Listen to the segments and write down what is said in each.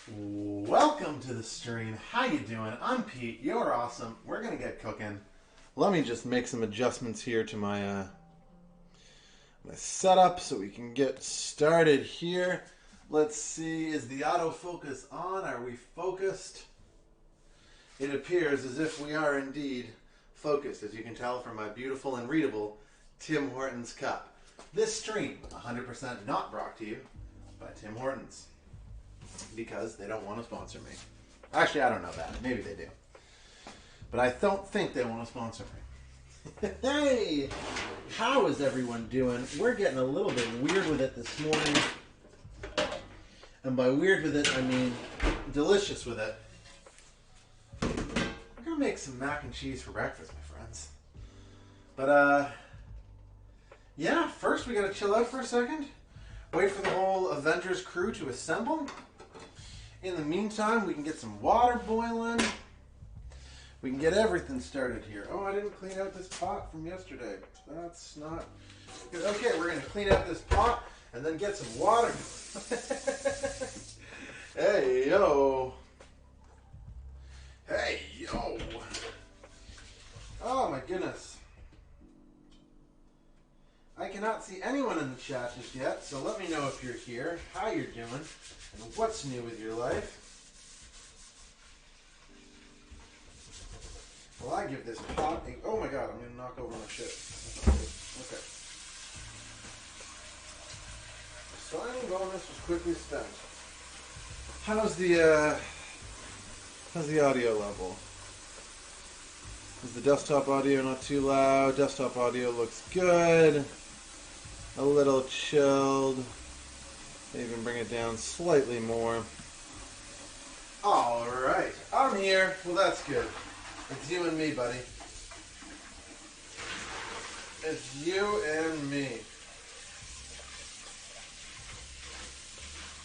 Welcome to the stream. How you doing? I'm Pete. You're awesome. We're gonna get cooking. Let me just make some adjustments here to my setup so we can get started here. Let's see. Is the autofocus on? Are we focused? It appears as if we are indeed focused, as you can tell from my beautiful and readable Tim Hortons cup. This stream, 100% not brought to you by Tim Hortons, because they don't want to sponsor me. Actually, I don't know that. Maybe they do. But I don't think they want to sponsor me. Hey! How is everyone doing? We're getting a little bit weird with it this morning. And by weird with it, I mean delicious with it. We're going to make some mac and cheese for breakfast, my friends. But, yeah, first we got to chill out for a second. Wait for the whole Avengers crew to assemble. In the meantime, we can get some water boiling. We can get everything started here. Oh, I didn't clean out this pot from yesterday. That's not good. Okay, we're going to clean out this pot and then get some water. Hey, yo. Hey, yo. Oh, my goodness. I cannot see anyone in the chat just yet, so let me know if you're here, how you're doing, and what's new with your life. Well, I give this pot a... Oh my god, I'm going to knock over my shit. Okay. Signing bonus was quickly spent. How's the audio level? Is the desktop audio not too loud? Desktop audio looks good. A little chilled. Even bring it down slightly more. Alright, I'm here. Well, that's good. It's you and me, buddy. It's you and me.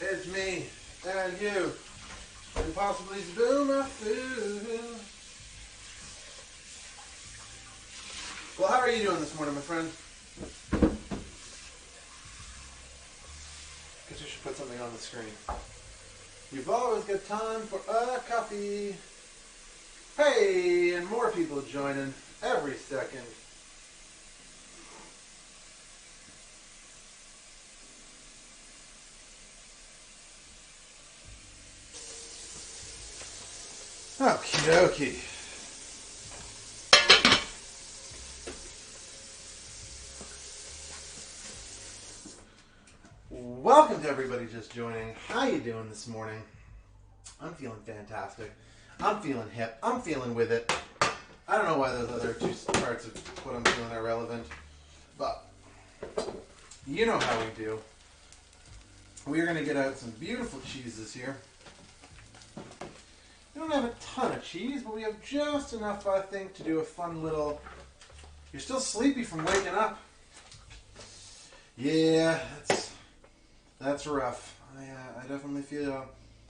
It's me and you. And possibly Boom food. Well, how are you doing this morning, my friend? Guess we should put something on the screen. You've always got time for a coffee. Hey, and more people joining every second. Okie dokie. Welcome to everybody just joining. How you doing this morning? I'm feeling fantastic. I'm feeling hip. I'm feeling with it. I don't know why those other two parts of what I'm feeling are relevant, but you know how we do. We're going to get out some beautiful cheeses here. We don't have a ton of cheese, but we have just enough, I think, to do a fun little... You're still sleepy from waking up. Yeah, that's rough. I definitely feel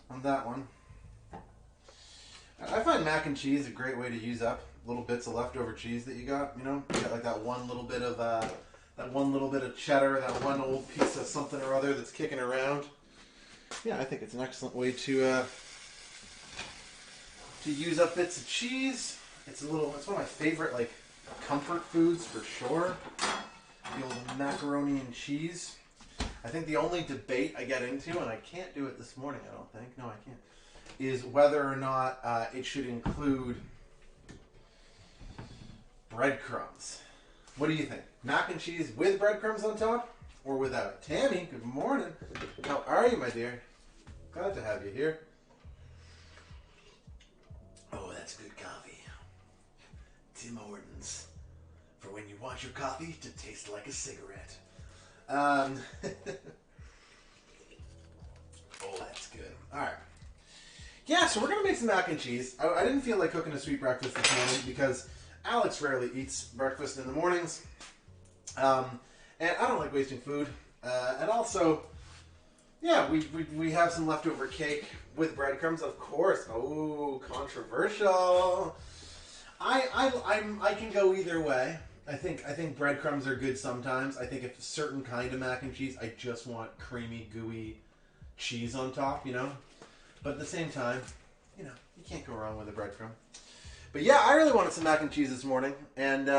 on that one. I find mac and cheese a great way to use up little bits of leftover cheese that you got. You know, you got like that one little bit of cheddar, that one old piece of something or other that's kicking around. Yeah, I think it's an excellent way to use up bits of cheese. It's one of my favorite like comfort foods for sure. The old macaroni and cheese. I think the only debate I get into, and I can't do it this morning, I don't think. No, I can't. Is whether or not it should include breadcrumbs. What do you think? Mac and cheese with breadcrumbs on top or without? Tammy, good morning. How are you, my dear? Glad to have you here. Oh, that's good coffee. Tim Hortons. For when you want your coffee to taste like a cigarette. Oh, that's good. All right. Yeah, so we're going to make some mac and cheese. I didn't feel like cooking a sweet breakfast this morning because Alex rarely eats breakfast in the mornings. And I don't like wasting food. And also, yeah, we have some leftover cake with breadcrumbs, of course. Oh, controversial. I can go either way. I think breadcrumbs are good sometimes. I think if a certain kind of mac and cheese, I just want creamy, gooey cheese on top, you know? But at the same time, you know, you can't go wrong with a breadcrumb. But yeah, I really wanted some mac and cheese this morning. And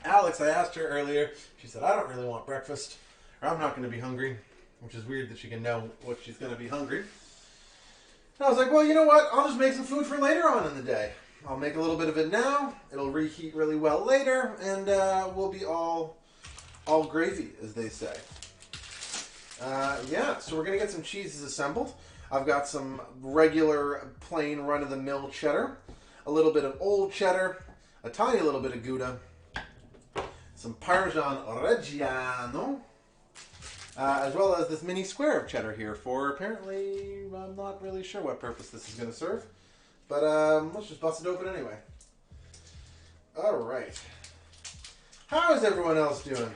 Alex, I asked her earlier. She said, I don't really want breakfast. Or I'm not going to be hungry. Which is weird that she can know what she's going to be hungry. And I was like, well, you know what? I'll just make some food for later on in the day. I'll make a little bit of it now. It'll reheat really well later. And we'll be all gravy, as they say. Yeah, so we're going to get some cheeses assembled. I've got some regular, plain, run-of-the-mill cheddar, a little bit of old cheddar, a tiny little bit of Gouda, some Parmesan Reggiano, as well as this mini square of cheddar here for apparently, I'm not really sure what purpose this is going to serve, but let's just bust it open anyway. All right. How is everyone else doing?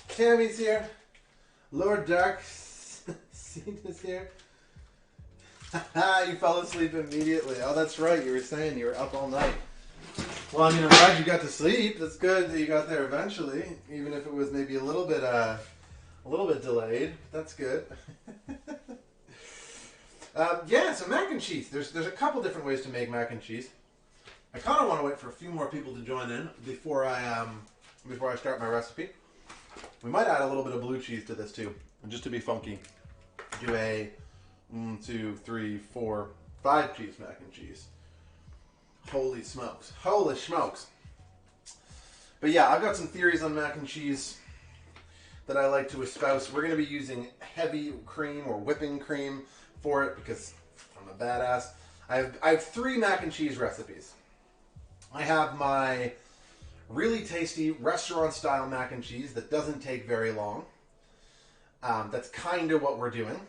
Tammy's here. Lord Dark Seed is here. You fell asleep immediately. Oh, that's right. You were saying you were up all night. Well, I mean, I'm glad you got to sleep. That's good that you got there eventually, even if it was maybe a little bit delayed. That's good. Yeah, so mac and cheese. There's a couple different ways to make mac and cheese. I kind of want to wait for a few more people to join in before I start my recipe. We might add a little bit of blue cheese to this too, just to be funky. Do a 1, 2, 3, 4, 5 cheese mac and cheese. Holy smokes. Holy smokes. But yeah, I've got some theories on mac and cheese that I like to espouse. We're going to be using heavy cream or whipping cream for it because I'm a badass. I have 3 mac and cheese recipes. I have my really tasty restaurant-style mac and cheese that doesn't take very long. That's kind of what we're doing.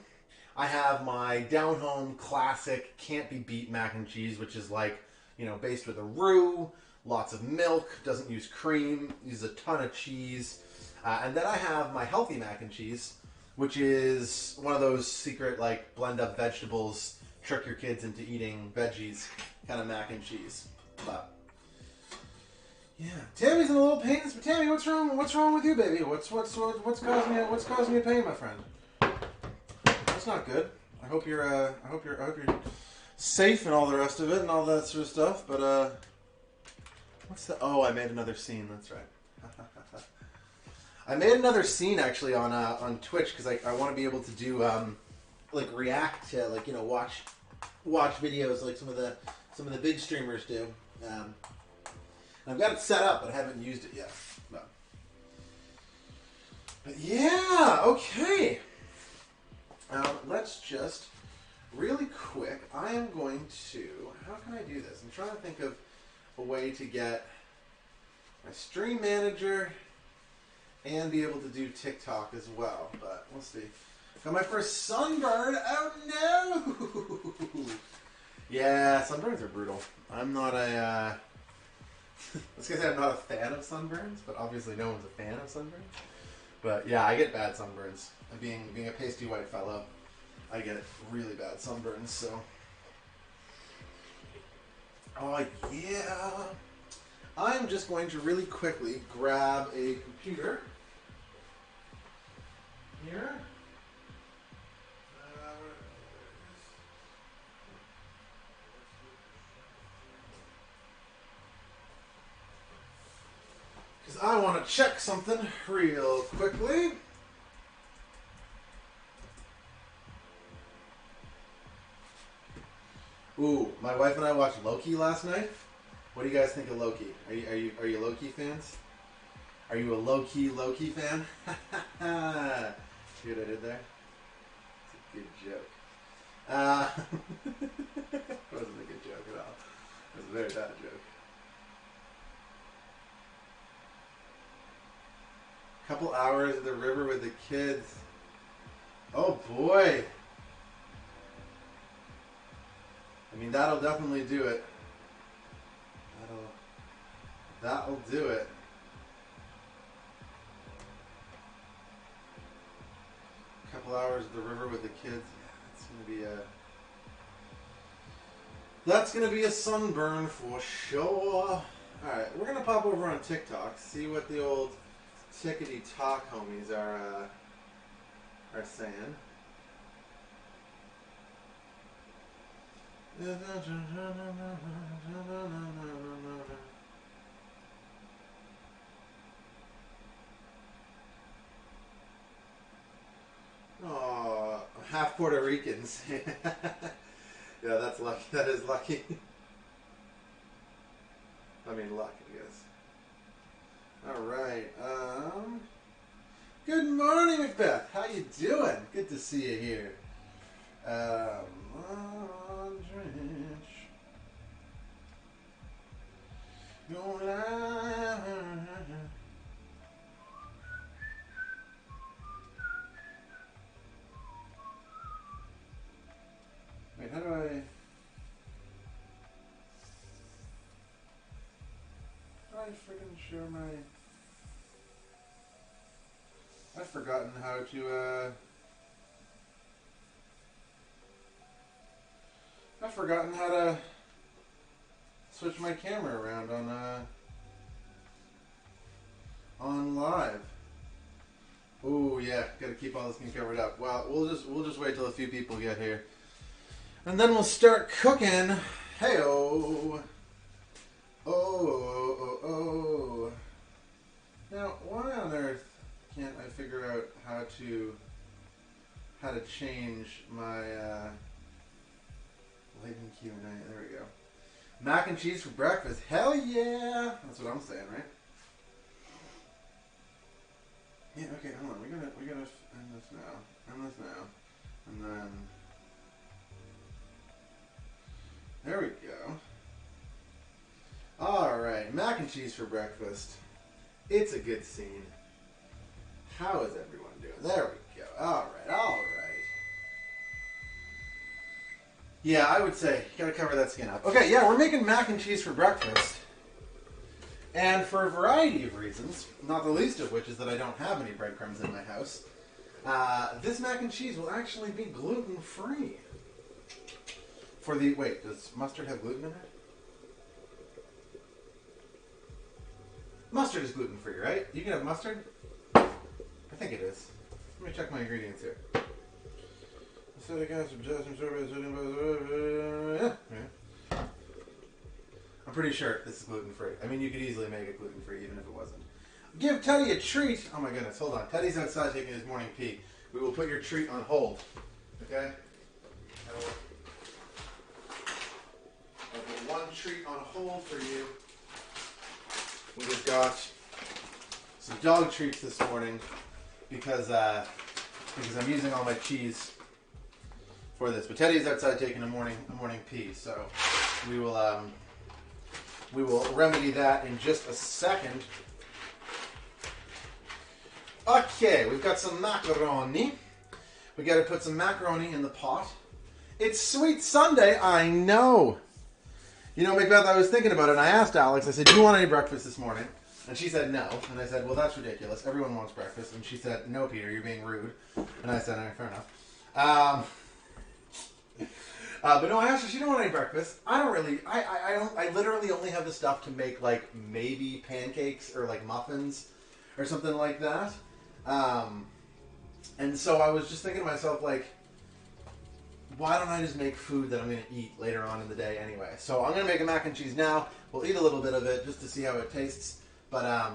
I have my down-home classic can't-be-beat mac and cheese, which is like, you know, based with a roux, lots of milk, doesn't use cream, uses a ton of cheese. And then I have my healthy mac and cheese, which is one of those secret, like, blend-up vegetables, trick your kids into eating veggies kind of mac and cheese. But yeah, Tammy's in a little pain. Tammy, what's wrong? What's wrong with you, baby? What's causing you pain, my friend? That's not good. I hope you're safe and all the rest of it and all that sort of stuff. But what's the? Oh, I made another scene. That's right. I made another scene actually on Twitch because I want to be able to do like react to, like, you know, watch videos like some of the big streamers do. I've got it set up, but I haven't used it yet. But yeah, okay. Let's just, really quick, I am going to, how can I do this? I'm trying to think of a way to get my stream manager and be able to do TikTok as well. But we'll see. Got my first sunburn. Oh no! Yeah, sunburns are brutal. I'm not a, I was going to say I'm not a fan of sunburns, but obviously no one's a fan of sunburns. But yeah, I get bad sunburns. Being a pasty white fellow, I get really bad sunburns, so. Oh yeah. I'm just going to really quickly grab a computer. Here. Because I want to check something real quickly. Ooh, my wife and I watched Loki last night. What do you guys think of Loki? Are you Loki fans? Are you a low-key Loki fan? See what I did there? It's a good joke. It wasn't a good joke at all. It was a very bad joke. Couple hours at the river with the kids. Oh boy. I mean, that'll definitely do it. That'll do it. Couple hours at the river with the kids. Yeah, that's gonna be a sunburn for sure. Alright, we're gonna pop over on TikTok, see what the old tickety talk homies are saying. Oh, half Puerto Ricans. Yeah, that's lucky. That is lucky. I mean, luck, I guess. All right. Good morning, Macbeth. How you doing? Good to see you here. Wait, how do I freaking share my... I've forgotten how to, I've forgotten how to switch my camera around on live. Oh yeah, gotta keep all this thing covered up. Well, we'll just wait till a few people get here, and then we'll start cooking. Hey-oh. Oh. Now, why on earth can't I figure out how to change my lightning Q&A? There we go. Mac and cheese for breakfast. Hell yeah! That's what I'm saying, right? Yeah. Okay. Hold on. We gotta end this now. And then there we go. All right. Mac and cheese for breakfast. It's a good scene. How is everyone doing? There we go. All right. Yeah, I would say you gotta cover that skin up. Okay, yeah, we're making mac and cheese for breakfast. And for a variety of reasons, not the least of which is that I don't have any breadcrumbs in my house, this mac and cheese will actually be gluten-free. Wait, does mustard have gluten in it? Mustard is gluten-free, right? You can have mustard? I think it is. Let me check my ingredients here. Acetic acid, potassium sorbate, sodium. Yeah. I'm pretty sure this is gluten-free. I mean, you could easily make it gluten-free even if it wasn't. Give Teddy a treat. Oh my goodness, hold on. Teddy's outside taking his morning pee. We will put your treat on hold. Okay? I'll put one treat on hold for you. We just got some dog treats this morning because I'm using all my cheese for this. But Teddy's outside taking a morning pee, so we will remedy that in just a second. Okay, we've got some macaroni. We got to put some macaroni in the pot. It's Sweet Sunday, I know. You know, Macbeth, I was thinking about it, and I asked Alex, I said, do you want any breakfast this morning? And she said no. And I said, well, that's ridiculous. Everyone wants breakfast. And she said, no, Peter, you're being rude. And I said, all right, fair enough. But no, I asked her, she didn't want any breakfast. I literally only have the stuff to make, like, maybe pancakes or, like, muffins or something like that. And so I was just thinking to myself, like, why don't I just make food that I'm going to eat later on in the day anyway? So I'm going to make a mac and cheese now. We'll eat a little bit of it just to see how it tastes. But,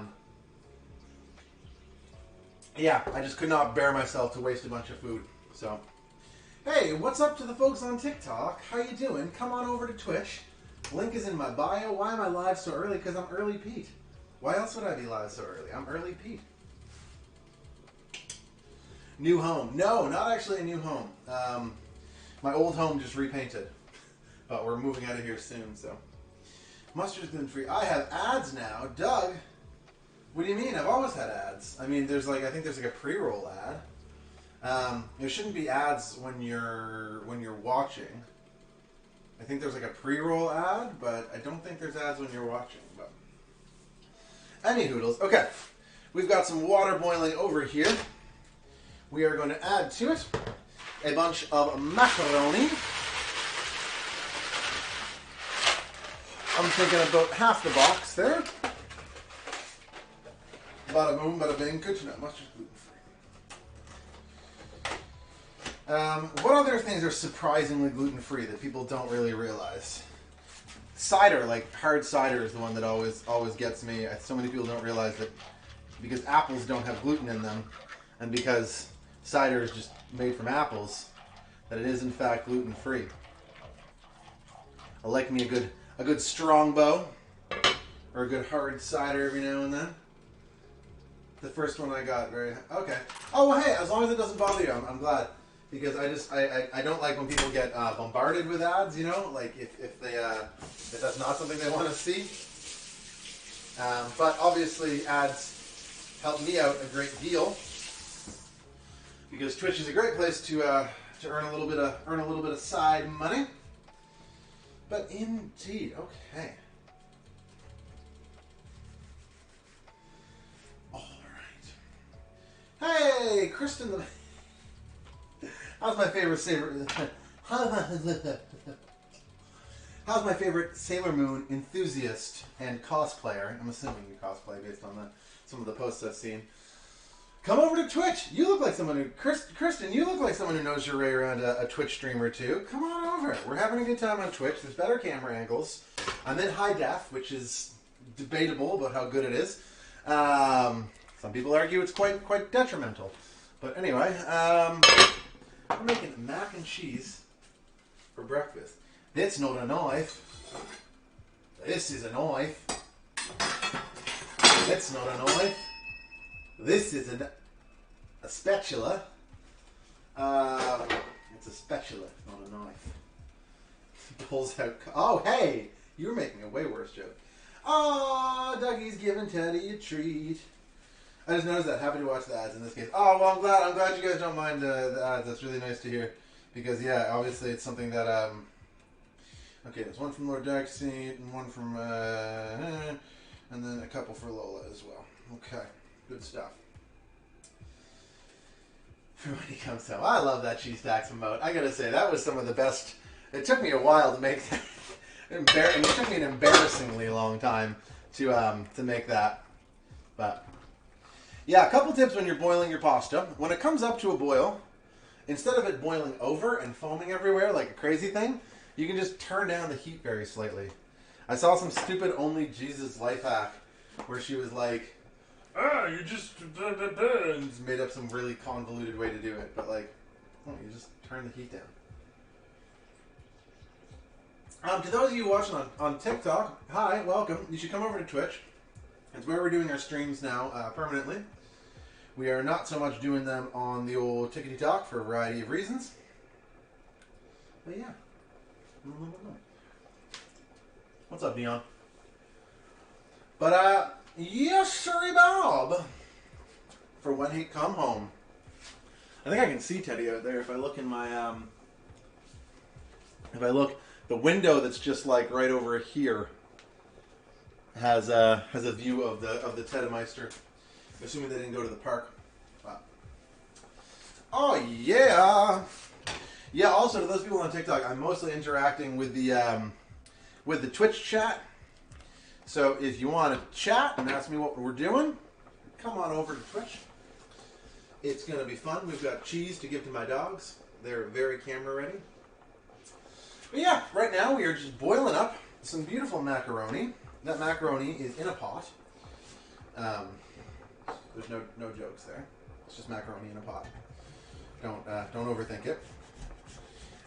yeah, I just could not bear myself to waste a bunch of food. So, hey, what's up to the folks on TikTok? How you doing? Come on over to Twitch. Link is in my bio. Why am I live so early? Because I'm Early Pete. Why else would I be live so early? I'm Early Pete. New home. No, not actually a new home. My old home just repainted. But we're moving out of here soon, so. Mustard's gluten-free. I have ads now. Doug, what do you mean? I've always had ads. I mean, I think there's like a pre-roll ad. There shouldn't be ads when you're watching. I think there's like a pre-roll ad, but I don't think there's ads when you're watching. But any hoodles. Okay, we've got some water boiling over here. We are going to add to it a bunch of macaroni. I'm thinking about half the box there. Bada boom, bada bing. Good to know. Mustard's gluten-free. What other things are surprisingly gluten-free that people don't really realize? Cider, like hard cider, is the one that always gets me. So many people don't realize that because apples don't have gluten in them, and because cider is just made from apples, that it is in fact gluten-free. I like me a good strong bow or a good hard cider every now and then. The first one I got very okay. Oh well, hey, as long as it doesn't bother you, I'm glad. Because I don't like when people get bombarded with ads, you know, like if that's not something they want to see. But obviously ads help me out a great deal because Twitch is a great place to earn a little bit of side money. But indeed, okay. All right. Hey, Kristen the. How's my favorite Sailor Moon enthusiast and cosplayer? I'm assuming you cosplay based on some of the posts I've seen. Come over to Twitch. You look like someone who... Kristen, you look like someone who knows your way around a Twitch stream or two. Come on over. We're having a good time on Twitch. There's better camera angles. I'm in high def, which is debatable about how good it is. Some people argue it's quite detrimental. But anyway, I'm making mac and cheese for breakfast. That's not a knife. This is a knife. That's not a knife. This is a spatula. It's a spatula, not a knife. Pulls out. Oh, hey! You were making a way worse joke. Oh, Dougie's giving Teddy a treat. I just noticed that. Happy to watch the ads in this case. Oh, well, I'm glad you guys don't mind the ads. That's really nice to hear. Because, yeah, obviously it's something that, okay, there's one from Lord Darkseid and one from, and then a couple for Lola as well. Okay, good stuff. For when he comes home. I love that Cheese Stacks emote. I gotta say, that was some of the best. It took me a while to make that. And it took me an embarrassingly long time to make that. But... yeah, a couple tips when you're boiling your pasta. When it comes up to a boil, instead of it boiling over and foaming everywhere like a crazy thing, you can just turn down the heat very slightly. I saw some stupid Only Jesus life hack where she was like, you just and made up some really convoluted way to do it. But like, oh, you just turn the heat down. To those of you watching on TikTok, hi, welcome. You should come over to Twitch. It's where we're doing our streams now permanently. We are not so much doing them on the old Tickety Talk for a variety of reasons. But yeah. What's up, Neon? But, yes, sirree, Bob. For when he come home. I think I can see Teddy out there if I look in my, if I look, the window that's just like right over here has a view of the Tedemeister, assuming they didn't go to the park. Wow. Oh yeah, yeah. Also, to those people on TikTok, I'm mostly interacting with the Twitch chat. So if you want to chat and ask me what we're doing, come on over to Twitch. It's gonna be fun. We've got cheese to give to my dogs. They're very camera ready. But yeah, right now we are just boiling up some beautiful macaroni. That macaroni is in a pot. There's no jokes there. It's just macaroni in a pot. Don't overthink it.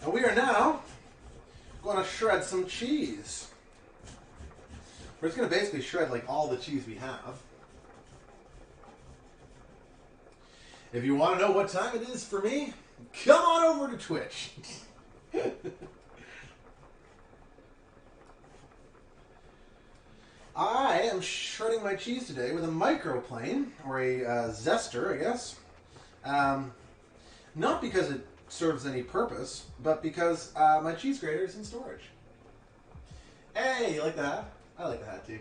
And we are now going to shred some cheese. We're just going to basically shred like all the cheese we have. If you want to know what time it is for me, come on over to Twitch. I am shredding my cheese today with a microplane, or a zester, I guess. Not because it serves any purpose, but because my cheese grater is in storage. Hey, you like the hat? I like the hat too.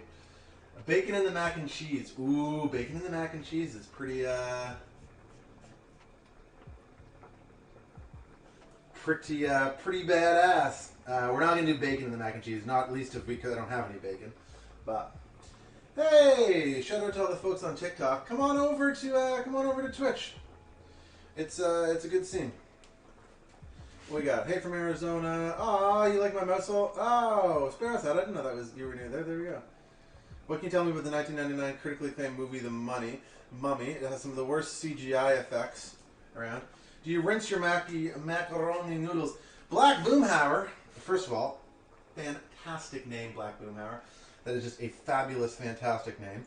Bacon in the mac and cheese. Ooh, bacon in the mac and cheese is pretty badass. We're not gonna do bacon in the mac and cheese, not least if because I don't have any bacon. But hey, shout out to all the folks on TikTok. Come on over to Twitch. It's a good scene. What we got? Hey from Arizona. Oh, you like my mouse hole? Oh, Sparrow Hat. I didn't know that was you were near there. There we go. What can you tell me about the 1999 critically acclaimed movie The Mummy? It has some of the worst CGI effects around. Do you rinse your macaroni noodles? Black Boomhauer. First of all, fantastic name, Black Boomhauer. That is just a fabulous, fantastic name.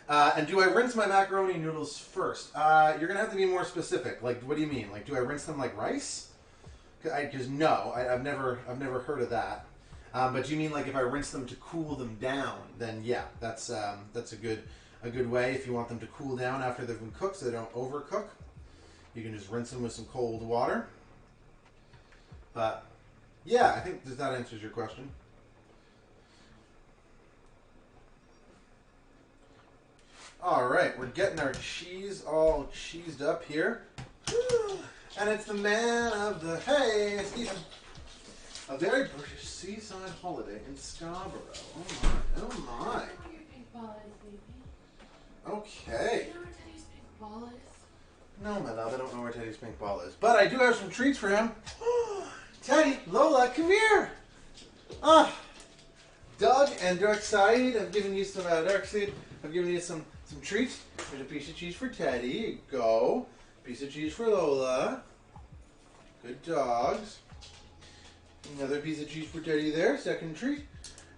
And do I rinse my macaroni noodles first? You're gonna have to be more specific. Like, what do you mean? Like, do I rinse them like rice? Because no, I've never heard of that. But do you mean like if I rinse them to cool them down? Then yeah, that's a good way. If you want them to cool down after they've been cooked, so they don't overcook, you can just rinse them with some cold water. But yeah, I think that answers your question. All right, we're getting our cheese all cheesed up here. And it's the man of the, hey, Stephen. A very British seaside holiday in Scarborough. Oh my, oh my. You know where your pink ball is, baby. Okay. You know where Teddy's pink ball is? No, my love, I don't know where Teddy's pink ball is. But I do have some treats for him. Teddy, Lola, come here. Doug and Darkside have given you some, Darkside have given you some treats. There's a piece of cheese for Teddy. Here you go. Piece of cheese for Lola. Good dogs. Another piece of cheese for Teddy there. Second treat.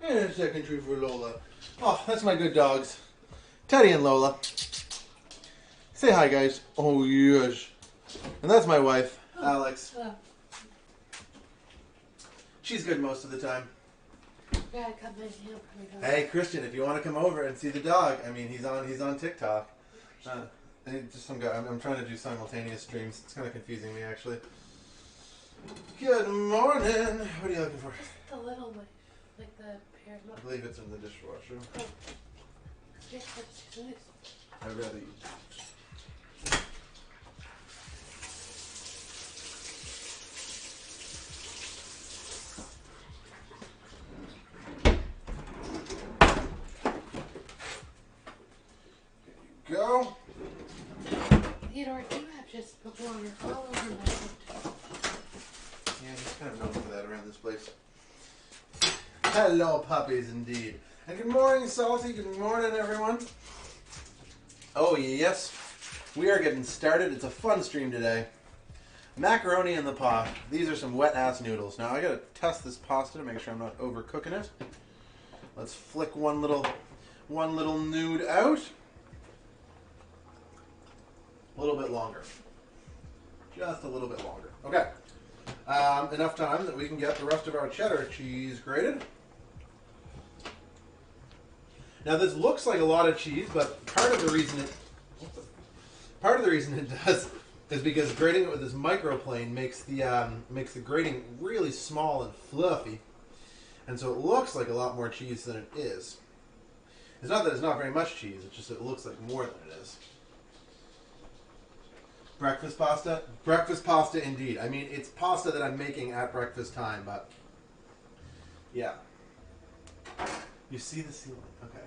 And a second treat for Lola. Oh, that's my good dogs. Teddy and Lola. Say hi, guys. Oh, yes. And that's my wife, Alex. Hello. She's good most of the time. Yeah, cut my hand pretty good. Hey, Christian, if you want to come over and see the dog, I mean, he's on TikTok. Just some guy. I'm trying to do simultaneous streams. It's kind of confusing me, actually. Good morning. What are you looking for? Just the little one, like the pear. I believe it's in the dishwasher. Oh. Yeah, that's too nice. I'd rather eat. Go. Theodore, you have just put water all over my foot. Yeah, he's kind of known for that around this place. Hello, puppies, indeed. And good morning, Salty. Good morning, everyone. Oh, yes. We are getting started. It's a fun stream today. Macaroni in the pot. These are some wet-ass noodles. Now, I got to test this pasta to make sure I'm not overcooking it. Let's flick one little nude out. A little bit longer. Just a little bit longer. Okay. Enough time that we can get the rest of our cheddar cheese grated. Now this looks like a lot of cheese, but part of the reason it does is because grating it with this microplane makes the grating really small and fluffy, and so it looks like a lot more cheese than it is. It's not that it's not very much cheese; it's just that it looks like more than it is. Breakfast pasta? Breakfast pasta indeed. I mean, it's pasta that I'm making at breakfast time, but yeah. You see the ceiling? Okay.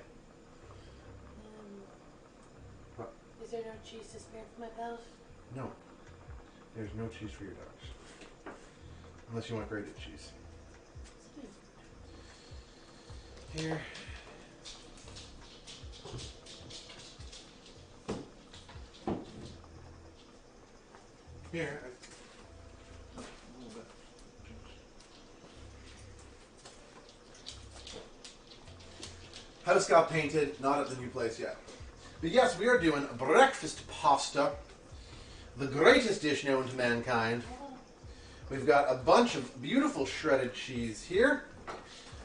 What? Is there no cheese to spare for my bells? No. There's no cheese for your dogs. Unless you want grated cheese. Here. Here. A little bit. House got painted, not at the new place yet. But yes, we are doing breakfast pasta, the greatest dish known to mankind. We've got a bunch of beautiful shredded cheese here,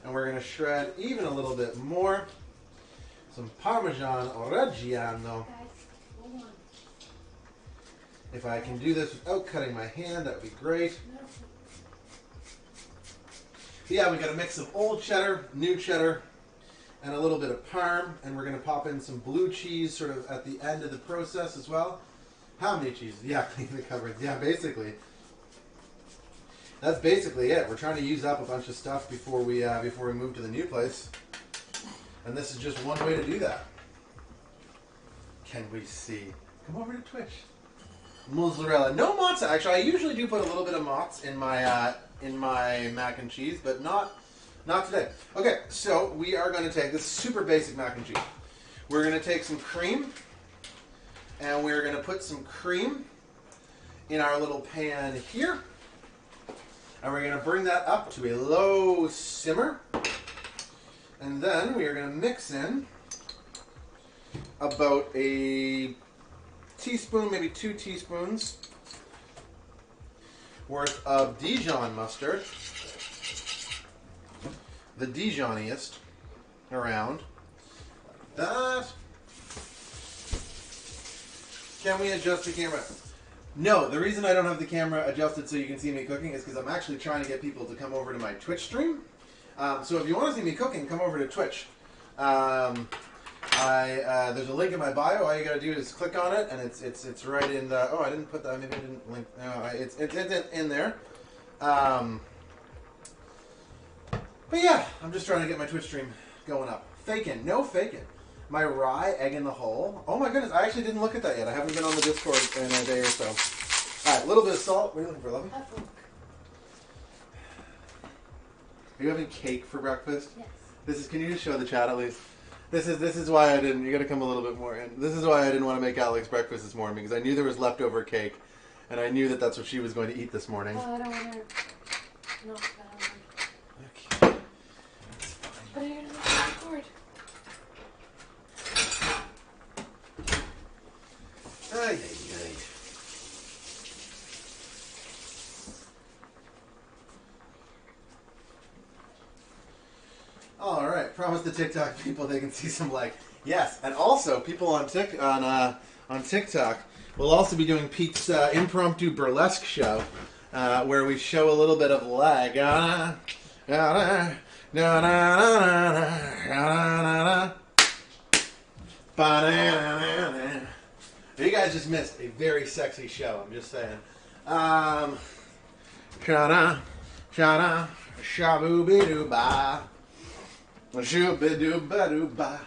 and we're going to shred even a little bit more. Some Parmesan Reggiano. If I can do this without cutting my hand, that would be great. Yeah, we got a mix of old cheddar, new cheddar, and a little bit of parm, and we're going to pop in some blue cheese sort of at the end of the process as well. How many cheeses? Yeah, clean the cupboards. Yeah, basically. That's basically it. We're trying to use up a bunch of stuff before we move to the new place. And this is just one way to do that. Can we see? Come over to Twitch. mozzarella. No mozza. Actually, I usually do put a little bit of mozz in my mac and cheese, but not today. Okay, so we are going to take this super basic mac and cheese. We're going to take some cream, and we're going to put some cream in our little pan here, and we're going to bring that up to a low simmer, and then we are going to mix in about a teaspoon, maybe 2 teaspoons worth of Dijon mustard, the Dijoniest around. That. Can we adjust the camera? No, the reason I don't have the camera adjusted so you can see me cooking is because I'm actually trying to get people to come over to my Twitch stream. So if you want to see me cooking, come over to Twitch. There's a link in my bio. All you gotta do is click on it, and it's right in the. Oh, I didn't put that. Maybe I didn't link. No, it's in there. But yeah, I'm just trying to get my Twitch stream going up. Faking, no faking. My rye egg in the hole. Oh my goodness, I actually didn't look at that yet. I haven't been on the Discord in a day or so. All right, a little bit of salt. What are you looking for, Lovey? Are you having cake for breakfast? Yes. This is. Can you just show the chat at least? This is why I didn't. You got to come a little bit more in. This is why I didn't want to make Alex breakfast this morning, because I knew there was leftover cake, and I knew that that's what she was going to eat this morning. Oh, I don't want to. No, Okay. But I gotta record. Ay, ay, ay. All right. Promise the TikTok people they can see some like. Yes, and also people on TikTok will also be doing Pete's impromptu burlesque show, where we show a little bit of lag. You guys just missed a very sexy show. I'm just saying. Shada, shada, shabooby-doo-ba. Shoo-ba-doo-ba-doo-ba.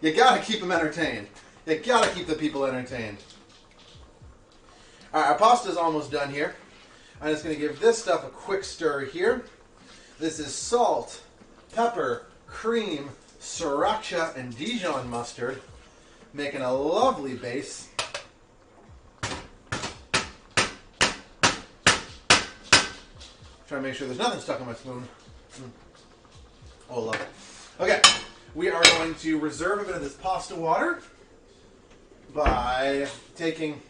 You gotta keep them entertained. You gotta keep the people entertained. Alright, our pasta's almost done here. I'm just gonna give this stuff a quick stir here. This is salt, pepper, cream, sriracha, and Dijon mustard, making a lovely base. Try to make sure there's nothing stuck on my spoon. Oh, love it. Okay, we are going to reserve a bit of this pasta water by taking.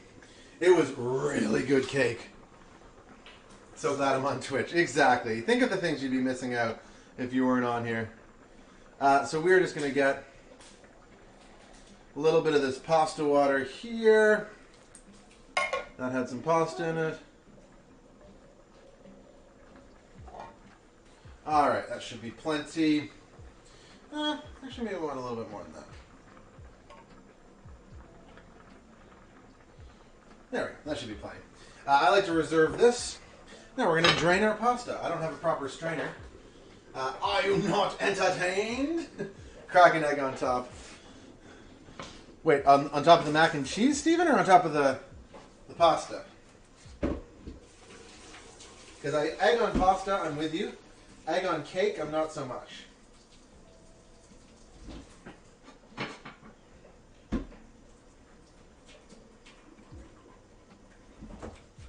It was really good cake. So glad I'm on Twitch. Exactly. Think of the things you'd be missing out if you weren't on here. So we're just going to get a little bit of this pasta water here. That had some pasta in it. Alright, that should be plenty. Actually, maybe we want a little bit more than that. There we go. That should be plenty. I like to reserve this. Now we're going to drain our pasta. I don't have a proper strainer. Are you not entertained? Crack an egg on top. Wait, on top of the mac and cheese, Stephen, or on top of the pasta? Because egg on pasta, I'm with you. Egg on cake, I'm not so much.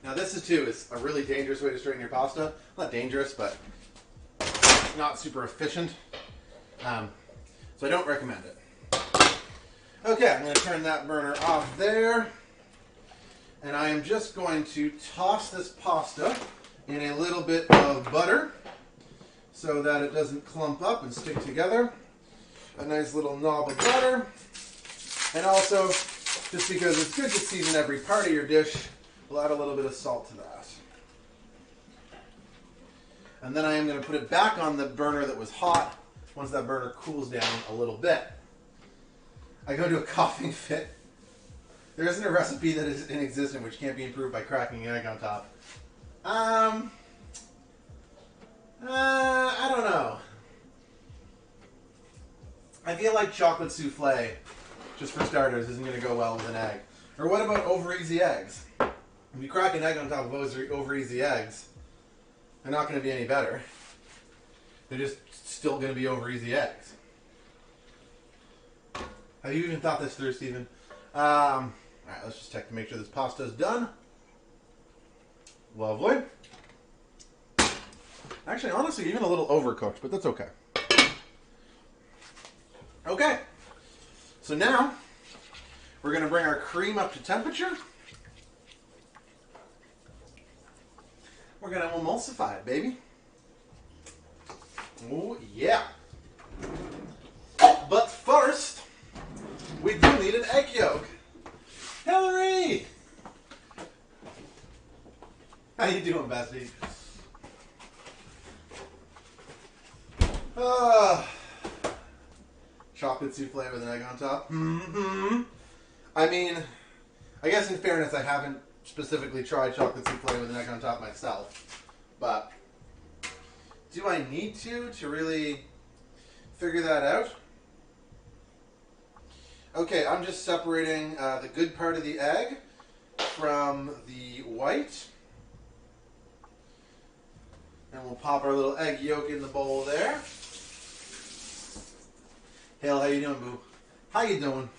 Now this is a really dangerous way to strain your pasta. Not dangerous, but not super efficient. So I don't recommend it. Okay, I'm going to turn that burner off there. And I am just going to toss this pasta in a little bit of butter so that it doesn't clump up and stick together. A nice little knob of butter. And also, just because it's good to season every part of your dish, we'll add a little bit of salt to that. And then I am going to put it back on the burner that was hot once that burner cools down a little bit. I go into a coughing fit. There isn't a recipe that is in existence which can't be improved by cracking an egg on top. I don't know. I feel like chocolate souffle, just for starters, isn't going to go well with an egg. Or what about over easy eggs? If you crack an egg on top of over easy eggs, they're not going to be any better. They're just still going to be over easy eggs. Have you even thought this through, Stephen? Alright, let's just check to make sure this pasta is done. Lovely. Actually, honestly, even a little overcooked, but that's okay. Okay. So now, we're going to bring our cream up to temperature. We're going to emulsify it, baby. Oh, yeah. But first, we do need an egg yolk. Hillary! How you doing, bestie? Chocolate souffle with an egg on top. Mm-hmm. I mean, I guess in fairness, I haven't specifically tried chocolate souffle with an egg on top myself. But do I need to really figure that out? Okay, I'm just separating the good part of the egg from the white. And we'll pop our little egg yolk in the bowl there. Hale, how you doing, boo? How you doing?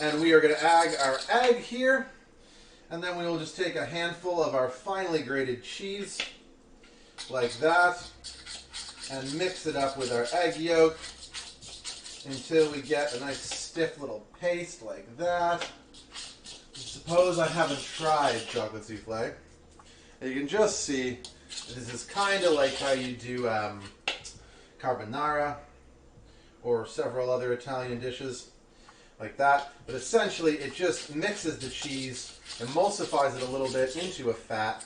And we are going to add our egg here. And then we will just take a handful of our finely grated cheese, like that, and mix it up with our egg yolk until we get a nice stiff little paste like that. Suppose I haven't tried chocolate souffle. You can just see this is kind of like how you do carbonara or several other Italian dishes like that. But essentially it just mixes the cheese, emulsifies it a little bit into a fat,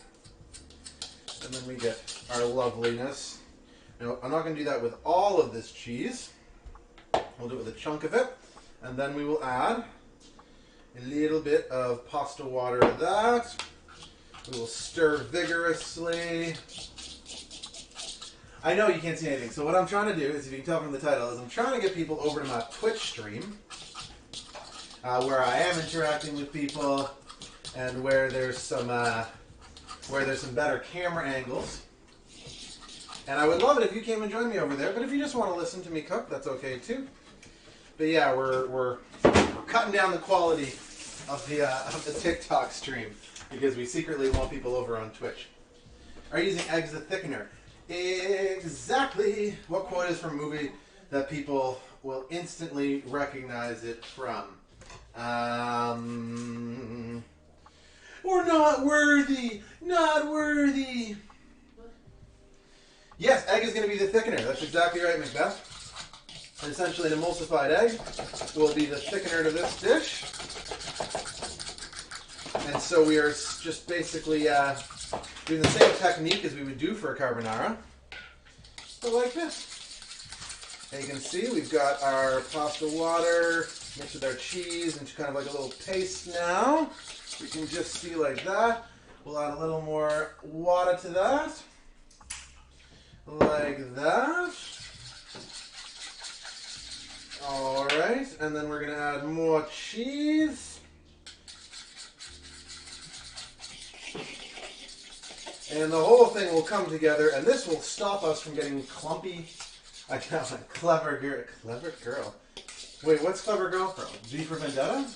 and then we get our loveliness. Now, I'm not going to do that with all of this cheese. We'll do it with a chunk of it, and then we will add a little bit of pasta water to that. We will stir vigorously. I know you can't see anything, so what I'm trying to do is, if you can tell from the title, is I'm trying to get people over to my Twitch stream, where I am interacting with people, and where there's some better camera angles. And I would love it if you came and joined me over there. But if you just want to listen to me cook, that's okay too. But yeah, we're cutting down the quality of the TikTok stream because we secretly want people over on Twitch. Are you using eggs as a thickener? Exactly. What quote is from a movie that people will instantly recognize it from? We're not worthy. Not worthy. Yes, egg is going to be the thickener. That's exactly right, Macbeth. And essentially, an emulsified egg will be the thickener to this dish. And so we are just basically doing the same technique as we would do for a carbonara. But like this. And you can see we've got our pasta water mixed with our cheese into kind of like a little paste now. We can just see like that. We'll add a little more water to that. Like that. Alright, and then we're going to add more cheese. And the whole thing will come together, and this will stop us from getting clumpy. I got a clever girl. Clever girl. Wait, what's clever girl from? V for Vendetta?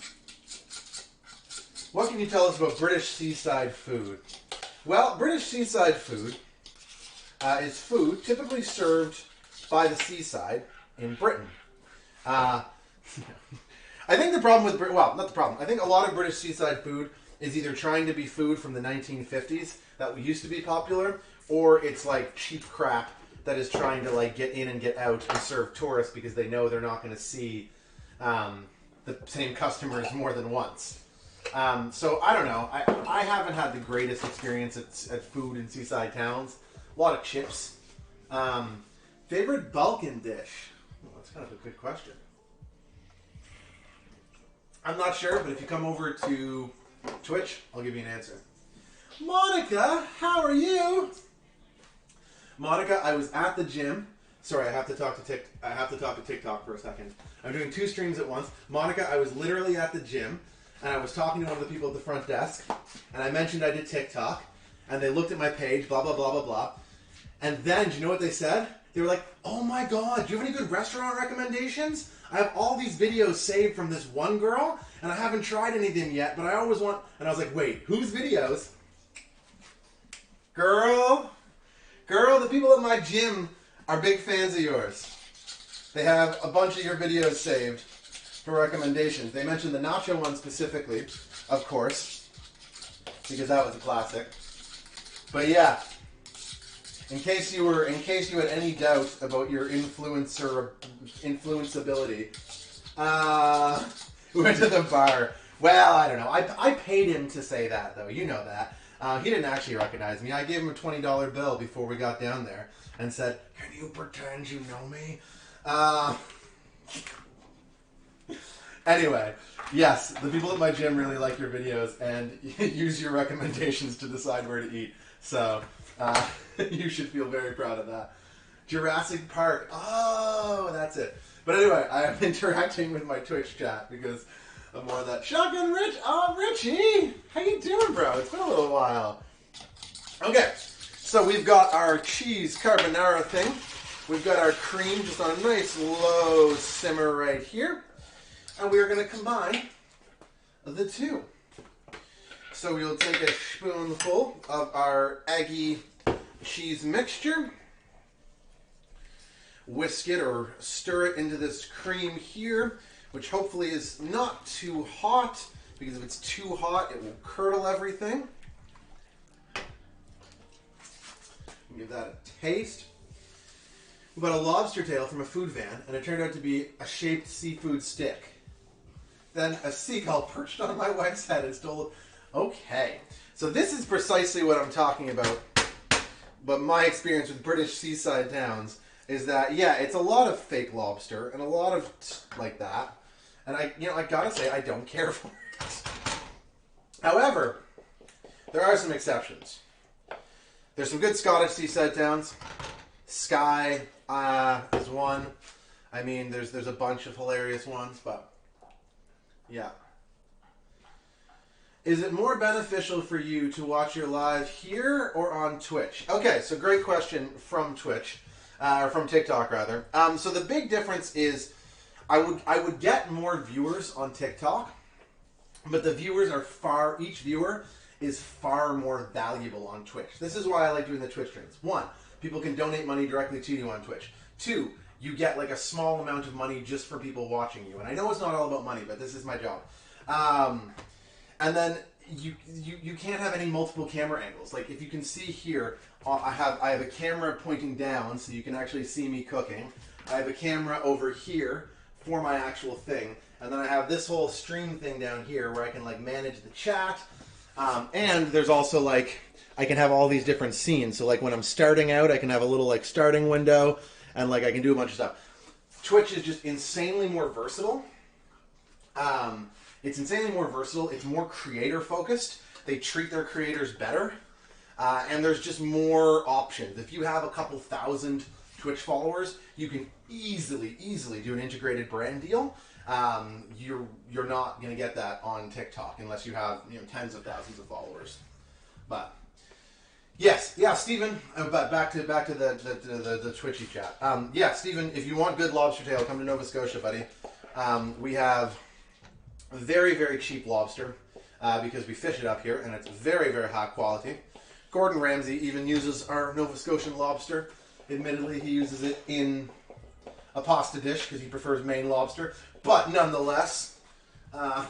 What can you tell us about British seaside food? Well, British seaside food is food typically served by the seaside in Britain. I think the problem with well, not the problem. I think a lot of British seaside food is either trying to be food from the 1950s that used to be popular, or it's like cheap crap that is trying to like get in and get out and serve tourists because they know they're not going to see the same customers more than once. So I don't know. I haven't had the greatest experience at food in seaside towns. A lot of chips. Favorite Balkan dish? Well, that's kind of a good question. I'm not sure, but if you come over to Twitch, I'll give you an answer. Monica, how are you? Monica, I was at the gym Sorry, I have to talk to TikTok for a second. I'm doing 2 streams at once. Monica, I was literally at the gym, and I was talking to one of the people at the front desk, and I mentioned I did TikTok, and they looked at my page, blah, blah, blah, blah, blah. And then, do you know what they said? They were like, oh my god, do you have any good restaurant recommendations? I have all these videos saved from this one girl, and I haven't tried anything yet, but I always want... And I was like, wait, whose videos? Girl, the people at my gym are big fans of yours. They have a bunch of your videos saved for recommendations. They mentioned the nacho one specifically, of course, because that was a classic. But yeah, in case you had any doubt about your influenceability, we went to the bar. Well, I don't know. I paid him to say that, though. You know that. He didn't actually recognize me. I gave him a $20 bill before we got down there and said, "Can you pretend you know me?" Anyway, yes, the people at my gym really like your videos and use your recommendations to decide where to eat. So, you should feel very proud of that. Jurassic Park. Oh, that's it. But anyway, I am interacting with my Twitch chat because of more of that. Shotgun Rich. Oh, Richie. How you doing, bro? It's been a little while. Okay, so we've got our cheese carbonara thing. We've got our cream just on a nice low simmer right here. And we are going to combine the two. So we'll take a spoonful of our eggy cheese mixture, whisk it or stir it into this cream here, which hopefully is not too hot, because if it's too hot, it will curdle everything. Give that a taste. We bought a lobster tail from a food van, and it turned out to be a shaped seafood stick. Then a seagull perched on my wife's head and stole it. Okay, so this is precisely what I'm talking about. But my experience with British seaside towns is that, yeah, it's a lot of fake lobster and a lot of like that. And I gotta say, I don't care for it. However, there are some exceptions. There's some good Scottish seaside towns. Skye is one. I mean, there's a bunch of hilarious ones, but yeah. Is it more beneficial for you to watch your live here or on Twitch? Okay, so great question from Twitch, or from TikTok rather. So the big difference is I would get more viewers on TikTok, but the viewers are each viewer is far more valuable on Twitch. This is why I like doing the Twitch streams. 1, people can donate money directly to you on Twitch. 2, you get like a small amount of money just for people watching you. And I know it's not all about money, but this is my job. And then you can't have any multiple camera angles. Like if you can see here, I have a camera pointing down so you can actually see me cooking. I have a camera over here for my actual thing. And then I have this whole stream thing down here where I can like manage the chat. And there's also like, I can have all these different scenes. So like when I'm starting out, I can have a little like starting window and like I can do a bunch of stuff. Twitch is just insanely more versatile. It's insanely more versatile. It's more creator focused. They treat their creators better. And there's just more options. If you have a couple thousand Twitch followers, you can easily do an integrated brand deal. You're not going to get that on TikTok unless you have tens of thousands of followers. But yes, yeah, Stephen. But back to the Twitchy chat. Yeah, Stephen, if you want good lobster tail, come to Nova Scotia, buddy. We have very, very cheap lobster because we fish it up here, and it's very, very high quality. Gordon Ramsay even uses our Nova Scotian lobster. Admittedly, he uses it in a pasta dish because he prefers Maine lobster. But nonetheless, I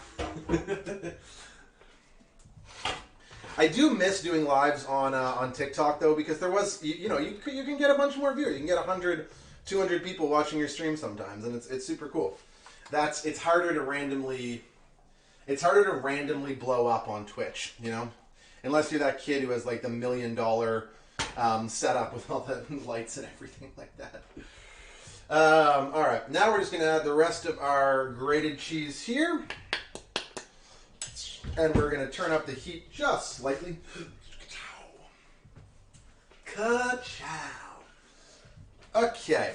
do miss doing lives on TikTok though, because there was you can get a bunch more viewers. You can get 100, 200 people watching your stream sometimes, and it's super cool. It's harder to randomly blow up on Twitch, unless you're that kid who has like the $1 million setup with all the lights and everything like that. All right, now we're just gonna add the rest of our grated cheese here, and we're gonna turn up the heat just slightly. Ka-chow. Okay.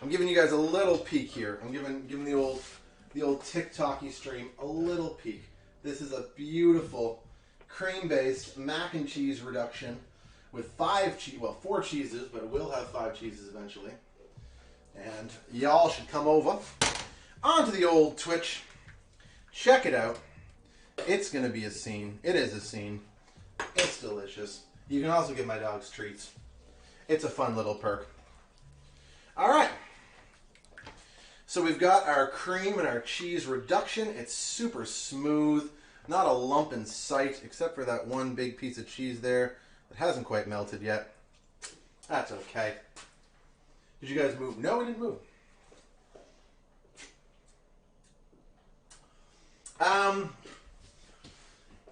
I'm giving you guys a little peek here. I'm giving the old TikTok-y stream a little peek. This is a beautiful cream-based mac and cheese reduction with 4 cheeses, but it will have 5 cheeses eventually. And y'all should come over onto the old Twitch. Check it out. It's going to be a scene. It is a scene. It's delicious. You can also give my dogs treats. It's a fun little perk. All right. So we've got our cream and our cheese reduction. It's super smooth. Not a lump in sight, except for that one big piece of cheese there that hasn't quite melted yet. That's okay. Did you guys move? No, we didn't move.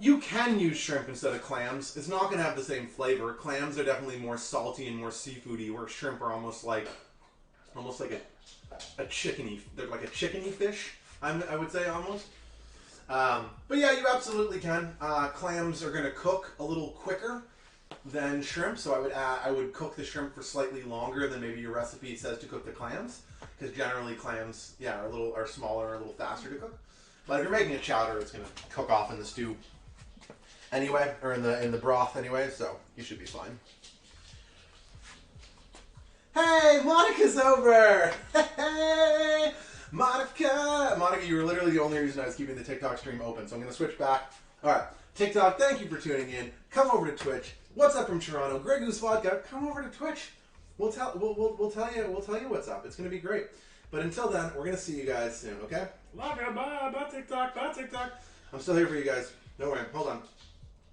You can use shrimp instead of clams. It's not going to have the same flavor. Clams are definitely more salty and more seafoody, where shrimp are almost like a chickeny. They're like a chickeny fish, I would say almost. But yeah, you absolutely can. Clams are going to cook a little quicker than shrimp, so I would cook the shrimp for slightly longer than maybe your recipe says to cook the clams, because generally clams, yeah, are smaller, a little faster to cook. But if you're making a chowder, it's going to cook off in the stew anyway, or in the broth anyway, so you should be fine. Hey, Monica's over! Hey, Monica! Monica, you were literally the only reason I was keeping the TikTok stream open, so I'm going to switch back. All right, TikTok, thank you for tuning in. Come over to Twitch. What's up from Toronto? Grey Goose Vodka, come over to Twitch. We'll tell you what's up. It's going to be great. But until then, we're going to see you guys soon, okay? Love you, bye TikTok, bye TikTok. I'm still here for you guys. Don't worry, hold on.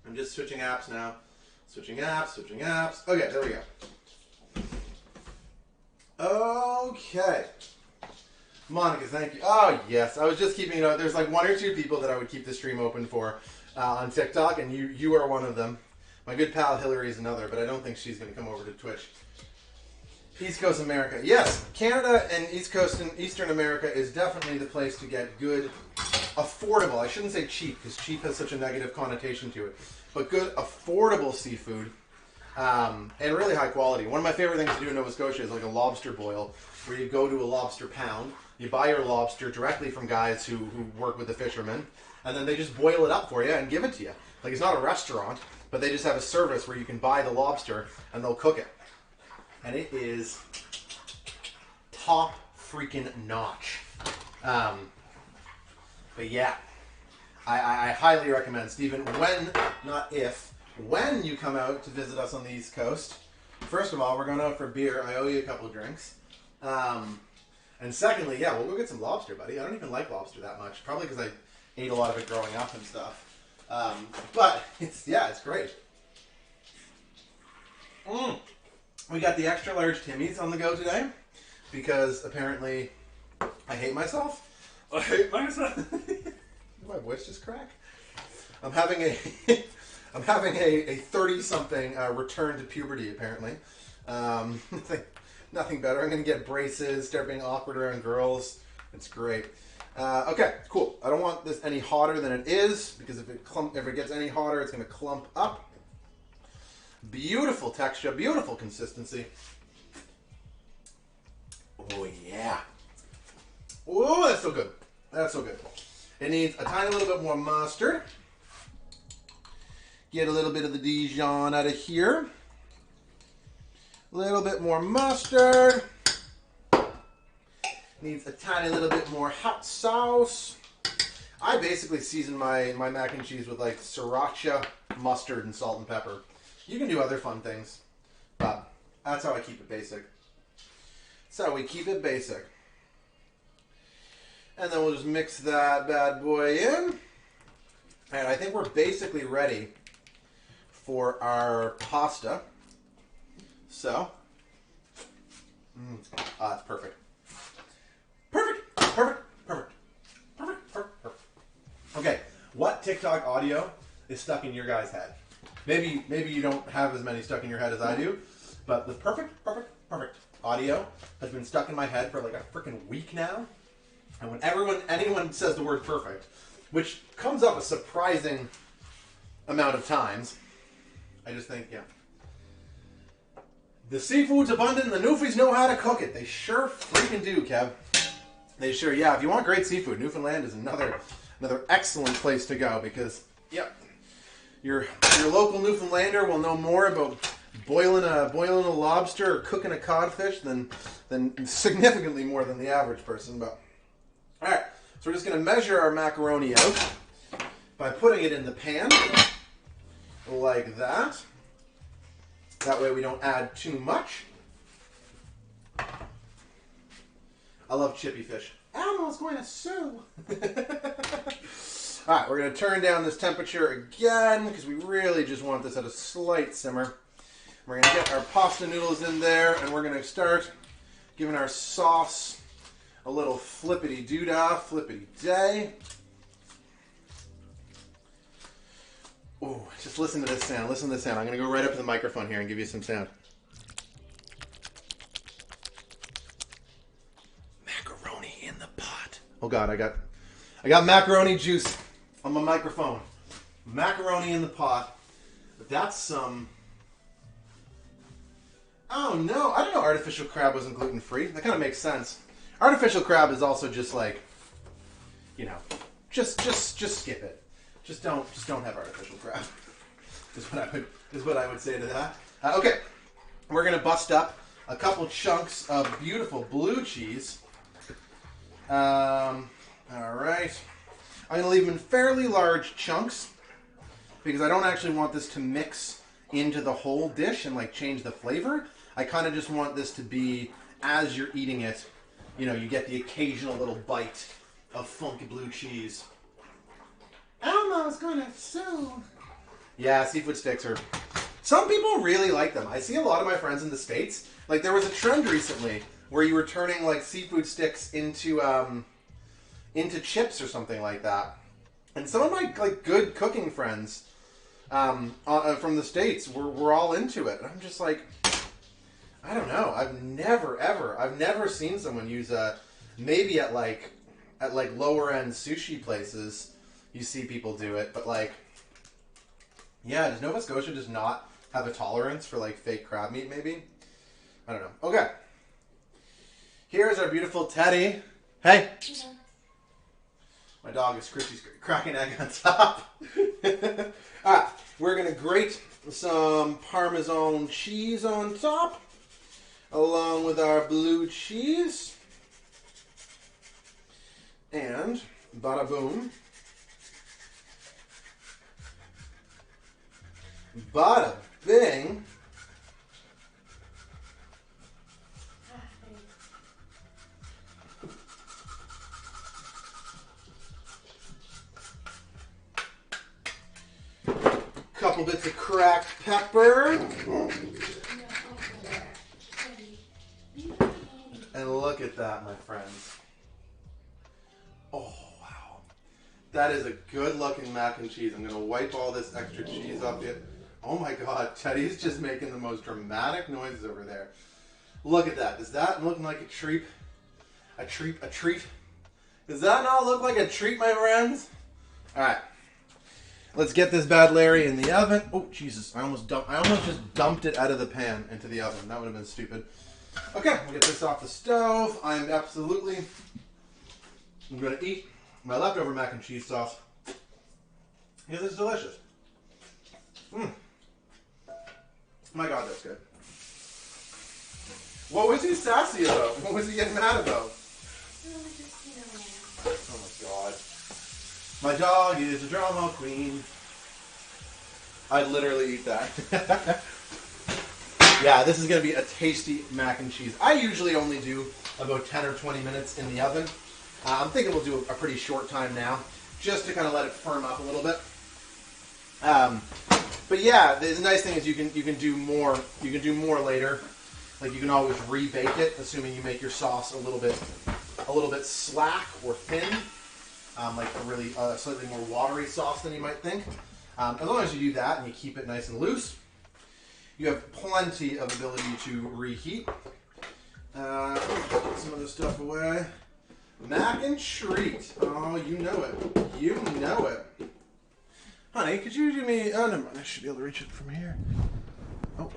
I'm just switching apps now. Switching apps. Okay, there we go. Okay. Monica, thank you. Oh, yes. I was just keeping, there's like 1 or 2 people that I would keep the stream open for on TikTok, and you are one of them. My good pal Hillary is another, but I don't think she's going to come over to Twitch. East Coast America. Yes, Canada and East Coast and Eastern America is definitely the place to get good, affordable. I shouldn't say cheap, because cheap has such a negative connotation to it. But good, affordable seafood, and really high quality. One of my favorite things to do in Nova Scotia is like a lobster boil, where you go to a lobster pound, you buy your lobster directly from guys who work with the fishermen, and then they just boil it up for you and give it to you. Like, it's not a restaurant, but they just have a service where you can buy the lobster and they'll cook it. And it is top freaking notch. But yeah, I highly recommend, Stephen, when you come out to visit us on the East Coast, first of all, we're going out for beer. I owe you a couple of drinks. And secondly, yeah, we'll go get some lobster, buddy. I don't even like lobster that much, probably because I ate a lot of it growing up and stuff. But it's great. We got the extra large Timmy's on the go today because apparently I hate myself. Did my voice just crack? I'm having a 30-something return to puberty apparently. Nothing better. I'm going to get braces, start being awkward around girls. It's great. Okay, cool. I don't want this any hotter than it is because if it gets any hotter, it's going to clump up. Beautiful texture, beautiful consistency. Oh, yeah. Oh, that's so good. That's so good. It needs a tiny little bit more mustard. Get a little bit of the Dijon out of here. A little bit more mustard. Needs a tiny little bit more hot sauce. I basically season my mac and cheese with like sriracha, mustard, and salt and pepper. You can do other fun things, but that's how I keep it basic. That's how we keep it basic. And then we'll just mix that bad boy in. And I think we're basically ready for our pasta. So, that's perfect. Perfect. Okay, what TikTok audio is stuck in your guys' head? Maybe you don't have as many stuck in your head as I do, but the perfect audio has been stuck in my head for like a freaking week now. And when anyone says the word perfect, which comes up a surprising amount of times, I just think, yeah. The seafood's abundant and the Newfies know how to cook it. They sure freaking do, Kev. They sure, yeah. If you want great seafood, Newfoundland is another excellent place to go because, yep, your local Newfoundlander will know more about boiling a lobster or cooking a codfish than significantly more than the average person. But all right, so we're just going to measure our macaroni out by putting it in the pan like that. That way we don't add too much. I love chippy fish. Elmo's going to sue. All right, we're going to turn down this temperature again because we really just want this at a slight simmer. We're going to get our pasta noodles in there, and we're going to start giving our sauce a little flippity-doo-dah, flippity-day. Ooh, just listen to this sound. Listen to this sound. I'm going to go right up to the microphone here and give you some sound. Macaroni in the pot. Oh God, I got macaroni juice on my microphone. Macaroni in the pot. But that's some... Oh no, I didn't know artificial crab wasn't gluten-free. That kind of makes sense. Artificial crab is also just like, you know, just skip it. Just don't have artificial crab. is what I would say to that. Okay, we're gonna bust up a couple chunks of beautiful blue cheese. All right, I'm gonna leave them in fairly large chunks because I don't actually want this to mix into the whole dish and like change the flavor. I kind of just want this to be, as you're eating it, you know, you get the occasional little bite of funky blue cheese. Elmo's gonna sue. Yeah, seafood sticks are... Some people really like them. I see a lot of my friends in the States. Like, there was a trend recently where you were turning, like, seafood sticks into chips or something like that. And some of my, like, good cooking friends from the States were all into it. And I'm just like, I don't know. I've never seen someone use maybe at lower end sushi places. You see people do it, but like, yeah, does Nova Scotia just not have a tolerance for like fake crab meat maybe? I don't know. Okay. Here's our beautiful Teddy. Hey. Yeah. My dog is cracking egg on top. Alright, we're going to grate some Parmesan cheese on top, along with our blue cheese. And, bada boom. Bada bing. Couple bits of cracked pepper. And look at that, my friends. Oh, wow. That is a good looking mac and cheese. I'm going to wipe all this extra cheese off it. Oh my God, Teddy's just making the most dramatic noises over there. Look at that. Does that look like a treat? A treat? Does that not look like a treat, my friends? All right. Let's get this bad Larry in the oven. Oh, Jesus. I almost just dumped it out of the pan into the oven. That would have been stupid. Okay, we'll get this off the stove. I'm going to eat my leftover mac and cheese sauce because it's delicious. My God, that's good. What was he sassy about? What was he getting mad about? Oh my God. My dog is a drama queen. I'd literally eat that. Yeah, this is going to be a tasty mac and cheese. I usually only do about 10 or 20 minutes in the oven. I'm thinking we'll do a pretty short time now, just to kind of let it firm up a little bit. But yeah, the nice thing is you can do more. You can do more later. Like you can always rebake it, assuming you make your sauce a little bit slack or thin, like a really slightly more watery sauce than you might think. As long as you do that and you keep it nice and loose, you have plenty of ability to reheat. Put some of this stuff away. Mac and treat. Oh, you know it. You know it. Honey, could you do me... Oh, never mind. I should be able to reach it from here. Oh.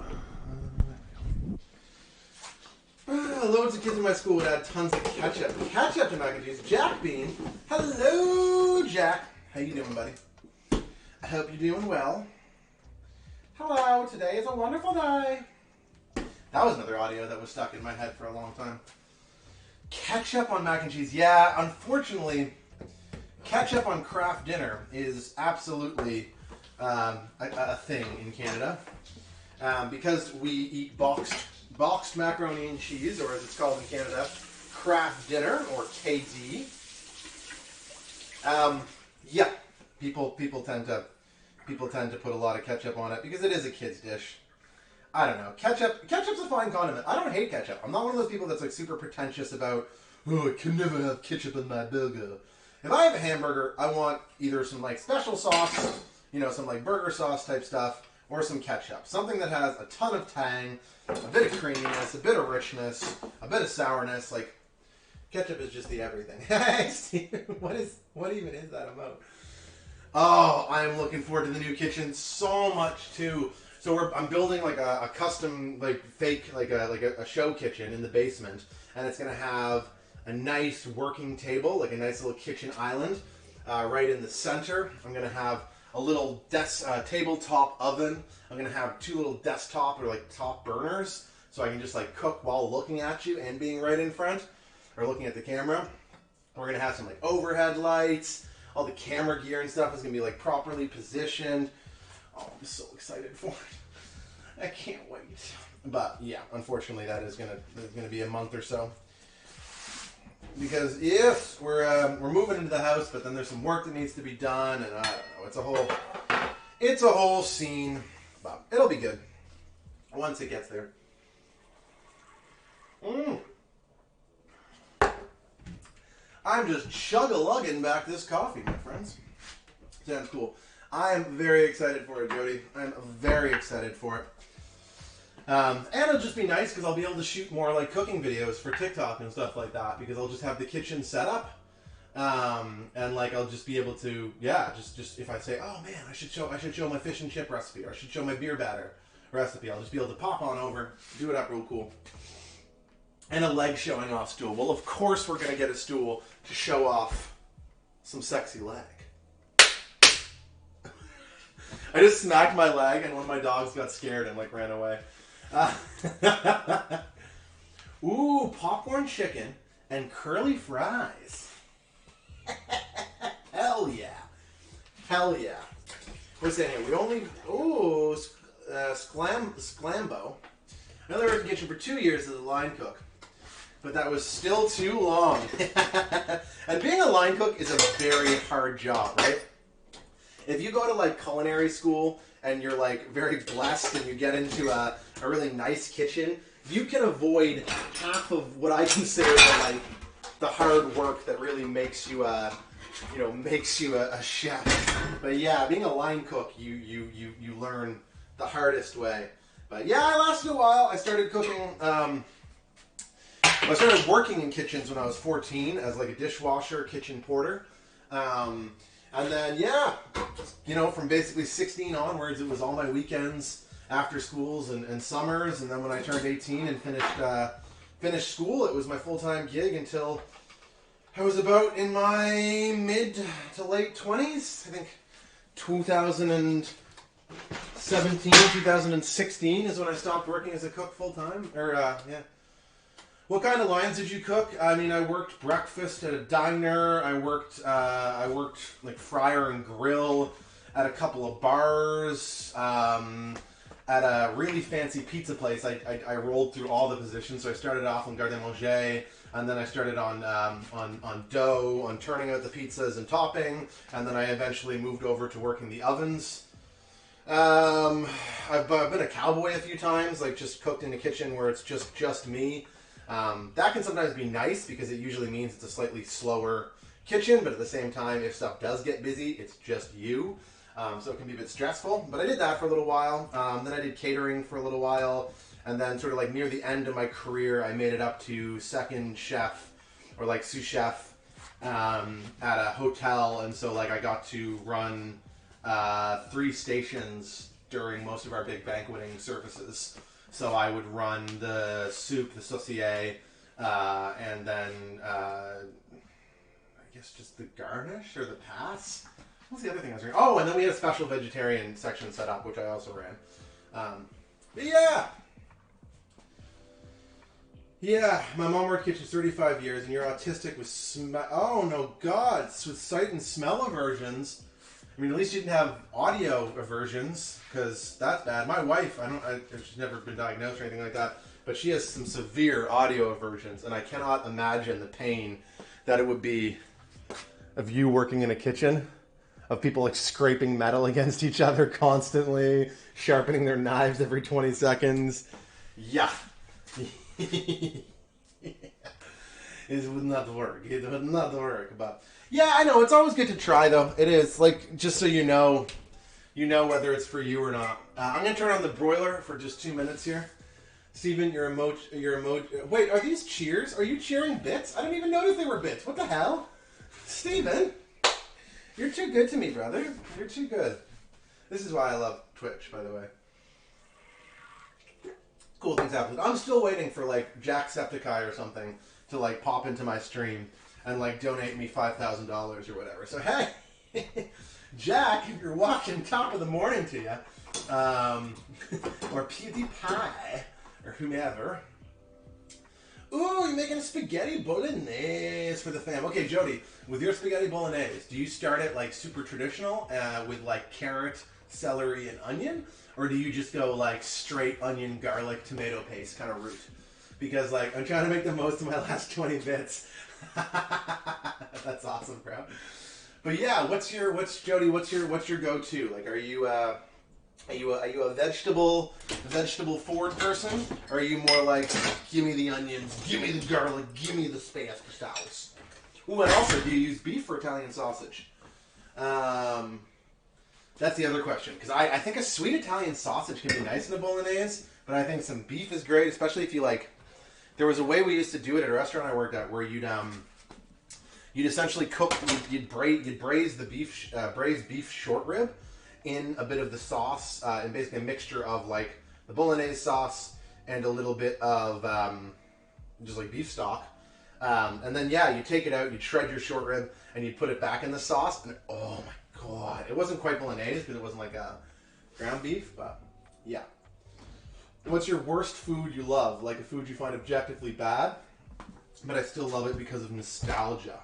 Loads of kids in my school would add tons of ketchup. Ketchup to mac and cheese. Jack Bean. Hello, Jack. How you doing, buddy? I hope you're doing well. Hello, today is a wonderful day. That was another audio that was stuck in my head for a long time. Ketchup on mac and cheese. Yeah, unfortunately, ketchup on Kraft Dinner is absolutely a thing in Canada. Because we eat boxed macaroni and cheese, or as it's called in Canada, Kraft Dinner, or KD. Yeah, people tend to put a lot of ketchup on it because it is a kid's dish. I don't know. Ketchup's a fine condiment. I don't hate ketchup. I'm not one of those people that's like super pretentious about, oh, I can never have ketchup in my burger. If I have a hamburger, I want either some like special sauce, some like burger sauce type stuff, or some ketchup. Something that has a ton of tang, a bit of creaminess, a bit of richness, a bit of sourness. Like, ketchup is just the everything. Hey, Steve, what even is that about? Oh, I am looking forward to the new kitchen so much too. So I'm building like a custom, like fake, like a show kitchen in the basement, and it's gonna have a nice working table, like a nice little kitchen island, right in the center. I'm gonna have a little tabletop oven. I'm gonna have 2 little desktop or like top burners, so I can just like cook while looking at you and being right in front, or looking at the camera. We're gonna have some like overhead lights. All the camera gear and stuff is gonna be like properly positioned. Oh, I'm so excited for it. I can't wait. But yeah, unfortunately, that is gonna be a month or so. Because if we're moving into the house, but then there's some work that needs to be done, and I don't know, it's a whole scene. But it'll be good once it gets there. I'm just chug-a-lugging back this coffee, my friends. Sounds cool. I am very excited for it, Jody. I'm very excited for it. And it'll just be nice because I'll be able to shoot more like cooking videos for TikTok and stuff like that, because I'll just have the kitchen set up. And like I'll just be able to, just if I say, oh man, I should show my fish and chip recipe, or I should show my beer batter recipe, I'll just be able to pop on over, do it up real cool. And a leg showing off stool. Well, of course we're gonna get a stool to show off some sexy leg. I just smacked my leg and one of my dogs got scared and like ran away. Ooh, popcorn chicken and curly fries. Hell yeah. Hell yeah. What's that here? We only... Ooh, Sclambo. I only worked in the kitchen for 2 years as a line cook. But that was still too long. And being a line cook is a very hard job, right? If you go to like culinary school and you're like very blessed and you get into a really nice kitchen, you can avoid half of what I consider the hard work that really makes you a chef. But yeah, being a line cook, you learn the hardest way. But yeah, I lasted a while. I started cooking. I started working in kitchens when I was 14 as like a dishwasher, kitchen porter. And then, from basically 16 onwards, it was all my weekends, after schools and summers. And then when I turned 18 and finished school, it was my full-time gig until I was about in my mid to late 20s. I think 2017, 2016 is when I stopped working as a cook full-time. What kind of lines did you cook? I mean, I worked breakfast at a diner. I worked like fryer and grill at a couple of bars. At a really fancy pizza place, I rolled through all the positions. So I started off on garde manger, and then I started on dough, on turning out the pizzas and topping, and then I eventually moved over to working the ovens. I've been a cowboy a few times, like just cooked in a kitchen where it's just me. That can sometimes be nice because it usually means it's a slightly slower kitchen, but at the same time, if stuff does get busy, it's just you. So it can be a bit stressful, but I did that for a little while. Then I did catering for a little while, and then sort of like near the end of my career, I made it up to second chef or like sous chef at a hotel, and so like I got to run 3 stations during most of our big banqueting services. So I would run the soup, the saucier, and then I guess just the garnish or the pass. What's the other thing I was doing? Oh, and then we had a special vegetarian section set up, which I also ran. But yeah. Yeah, my mom worked kitchens 35 years, and you're autistic with oh, no, God. With sight and smell aversions. I mean, at least you didn't have audio aversions, because that's bad. My wife, she's never been diagnosed or anything like that, but she has some severe audio aversions, and I cannot imagine the pain that it would be of you working in a kitchen, of people like scraping metal against each other constantly, sharpening their knives every 20 seconds. Yeah. It would not work. It would not work. But yeah, I know. It's always good to try, though. It is. Like, just so you know whether it's for you or not. I'm going to turn on the broiler for just 2 minutes here. Steven, your emoji. Wait, are these cheers? Are you cheering bits? I didn't even notice they were bits. What the hell? Steven, you're too good to me, brother. You're too good. This is why I love Twitch, by the way. Cool things happen. I'm still waiting for like Jacksepticeye or something to like pop into my stream and like donate me $5,000 or whatever. So hey, Jack, if you're watching, top of the morning to you, or PewDiePie or whomever. Ooh, you're making a spaghetti bolognese for the fam. Okay, Jody, with your spaghetti bolognese, do you start it like super traditional with like carrot, celery, and onion? Or do you just go like straight onion, garlic, tomato paste kind of route? Because like I'm trying to make the most of my last 20 bits. That's awesome, bro. But yeah, what's your go-to? Like, are you a vegetable forward person? Or are you more like, give me the onions, give me the garlic, give me the spaghetti sauce? Ooh, and also, do you use beef for Italian sausage? That's the other question, because I think a sweet Italian sausage can be nice in a bolognese, but I think some beef is great, especially if you like. There was a way we used to do it at a restaurant I worked at where you'd essentially cook, you'd braise the beef, braised beef short rib in a bit of the sauce, and basically a mixture of like the bolognese sauce and a little bit of just like beef stock, and then yeah, you take it out, you shred your short rib, and you put it back in the sauce, and oh my God, it wasn't quite bolognese because it wasn't like a ground beef, but yeah. What's your worst food you love? Like a food you find objectively bad, but I still love it because of nostalgia.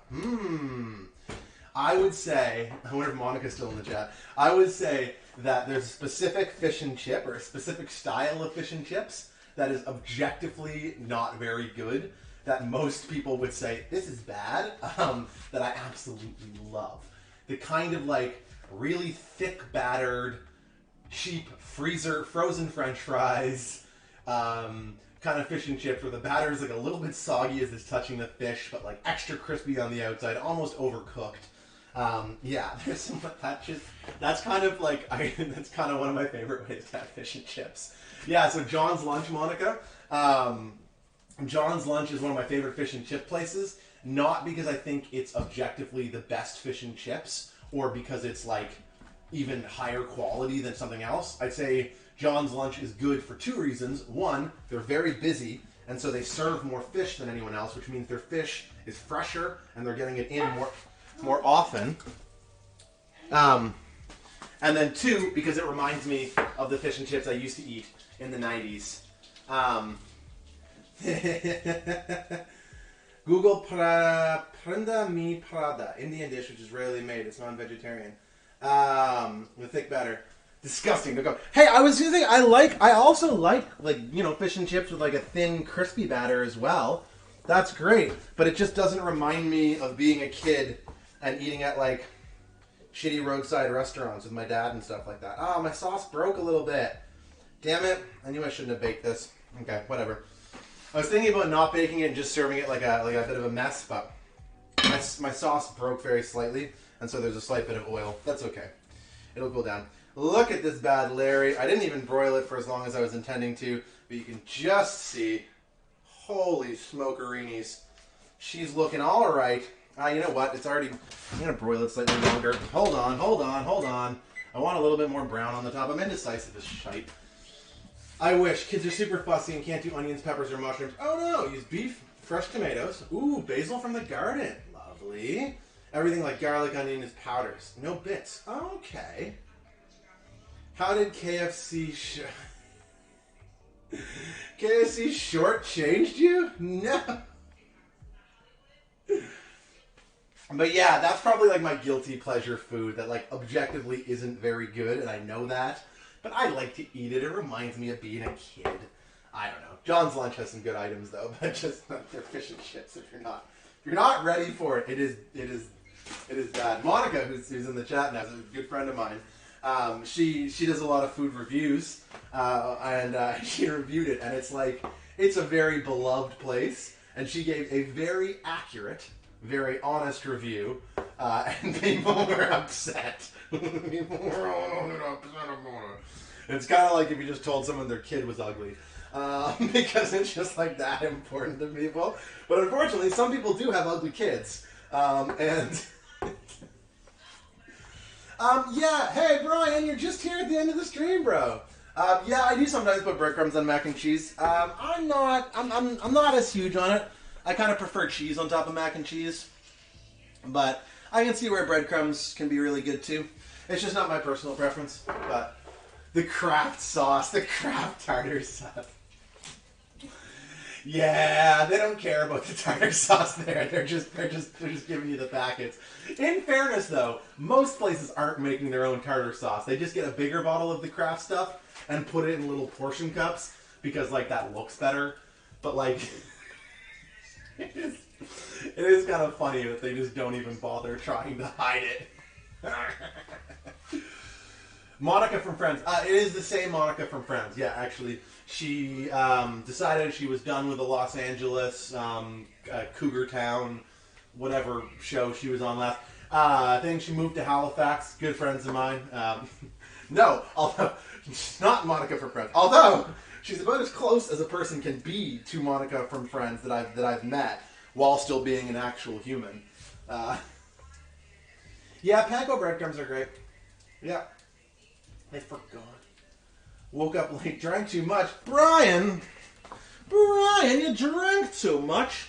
I would say, I wonder if Monica's still in the chat. I would say that there's a specific fish and chip or a specific style of fish and chips that is objectively not very good, that most people would say, this is bad, that I absolutely love. The kind of like really thick battered, cheap frozen French fries, kind of fish and chips where the batter is like a little bit soggy as it's touching the fish, but like extra crispy on the outside, almost overcooked. Yeah, there's some that's kind of like that's kind of one of my favorite ways to have fish and chips. Yeah, so John's Lunch, Monica. John's Lunch is one of my favorite fish and chip places. Not because I think it's objectively the best fish and chips, or because it's like even higher quality than something else. I'd say John's Lunch is good for two reasons. One, they're very busy, and so they serve more fish than anyone else, which means their fish is fresher and they're getting it in more often. And then two, because it reminds me of the fish and chips I used to eat in the 90s. Google Prenda Mi Prada, Indian dish which is rarely made. It's non-vegetarian. With thick batter. Disgusting. Hey, I was gonna say I also like fish and chips with like a thin, crispy batter as well. That's great, but it just doesn't remind me of being a kid and eating at like shitty roadside restaurants with my dad and stuff like that. Oh, my sauce broke a little bit. Damn it! I knew I shouldn't have baked this. Okay, whatever. I was thinking about not baking it and just serving it like a bit of a mess, but my sauce broke very slightly, and so there's a slight bit of oil. That's okay. It'll go down. Look at this bad Larry. I didn't even broil it for as long as I was intending to, but you can just see. Holy smokereenies. She's looking all right. You know what? It's already... I'm going to broil it slightly longer. Hold on. I want a little bit more brown on the top. I'm indecisive as shite. I wish. Kids are super fussy and can't do onions, peppers, or mushrooms. Oh no, use beef, fresh tomatoes. Ooh, basil from the garden. Lovely. Everything like garlic, onion is powders. No bits. Okay. How did KFC KFC shortchanged you? No. But yeah, that's probably like my guilty pleasure food that like objectively isn't very good, and I know that. But I like to eat it. It reminds me of being a kid. I don't know. John's Lunch has some good items though, but just they're fish and chips. If you're not ready for it, it is bad. Monica, who's in the chat now, is a good friend of mine. She does a lot of food reviews, and she reviewed it, and it's a very beloved place, and she gave a very accurate, very honest review, and people were upset. People were all upset about it. It's kind of like if you just told someone their kid was ugly. Because it's just like that important to people. But unfortunately, some people do have ugly kids. Yeah, hey Brian, you're just here at the end of the stream, bro. Yeah, I do sometimes put breadcrumbs on mac and cheese. I'm not as huge on it. I kind of prefer cheese on top of mac and cheese. But I can see where breadcrumbs can be really good too. It's just not my personal preference. But the Kraft sauce, the Kraft tartar sauce. Yeah, they don't care about the tartar sauce there. They're just giving you the packets. In fairness though, most places aren't making their own tartar sauce. They just get a bigger bottle of the Kraft stuff and put it in little portion cups because like that looks better. But like it is kind of funny that they just don't even bother trying to hide it. Monica from Friends. It is the same Monica from Friends. Yeah, actually. She decided she was done with the Los Angeles Cougar Town, whatever show she was on last. I think she moved to Halifax. Good friends of mine. No, although she's not Monica from Friends. Although she's about as close as a person can be to Monica from Friends that I've met while still being an actual human. Yeah, panko breadcrumbs are great. Yeah. I forgot. Woke up late, drank too much. Brian, you drank too much.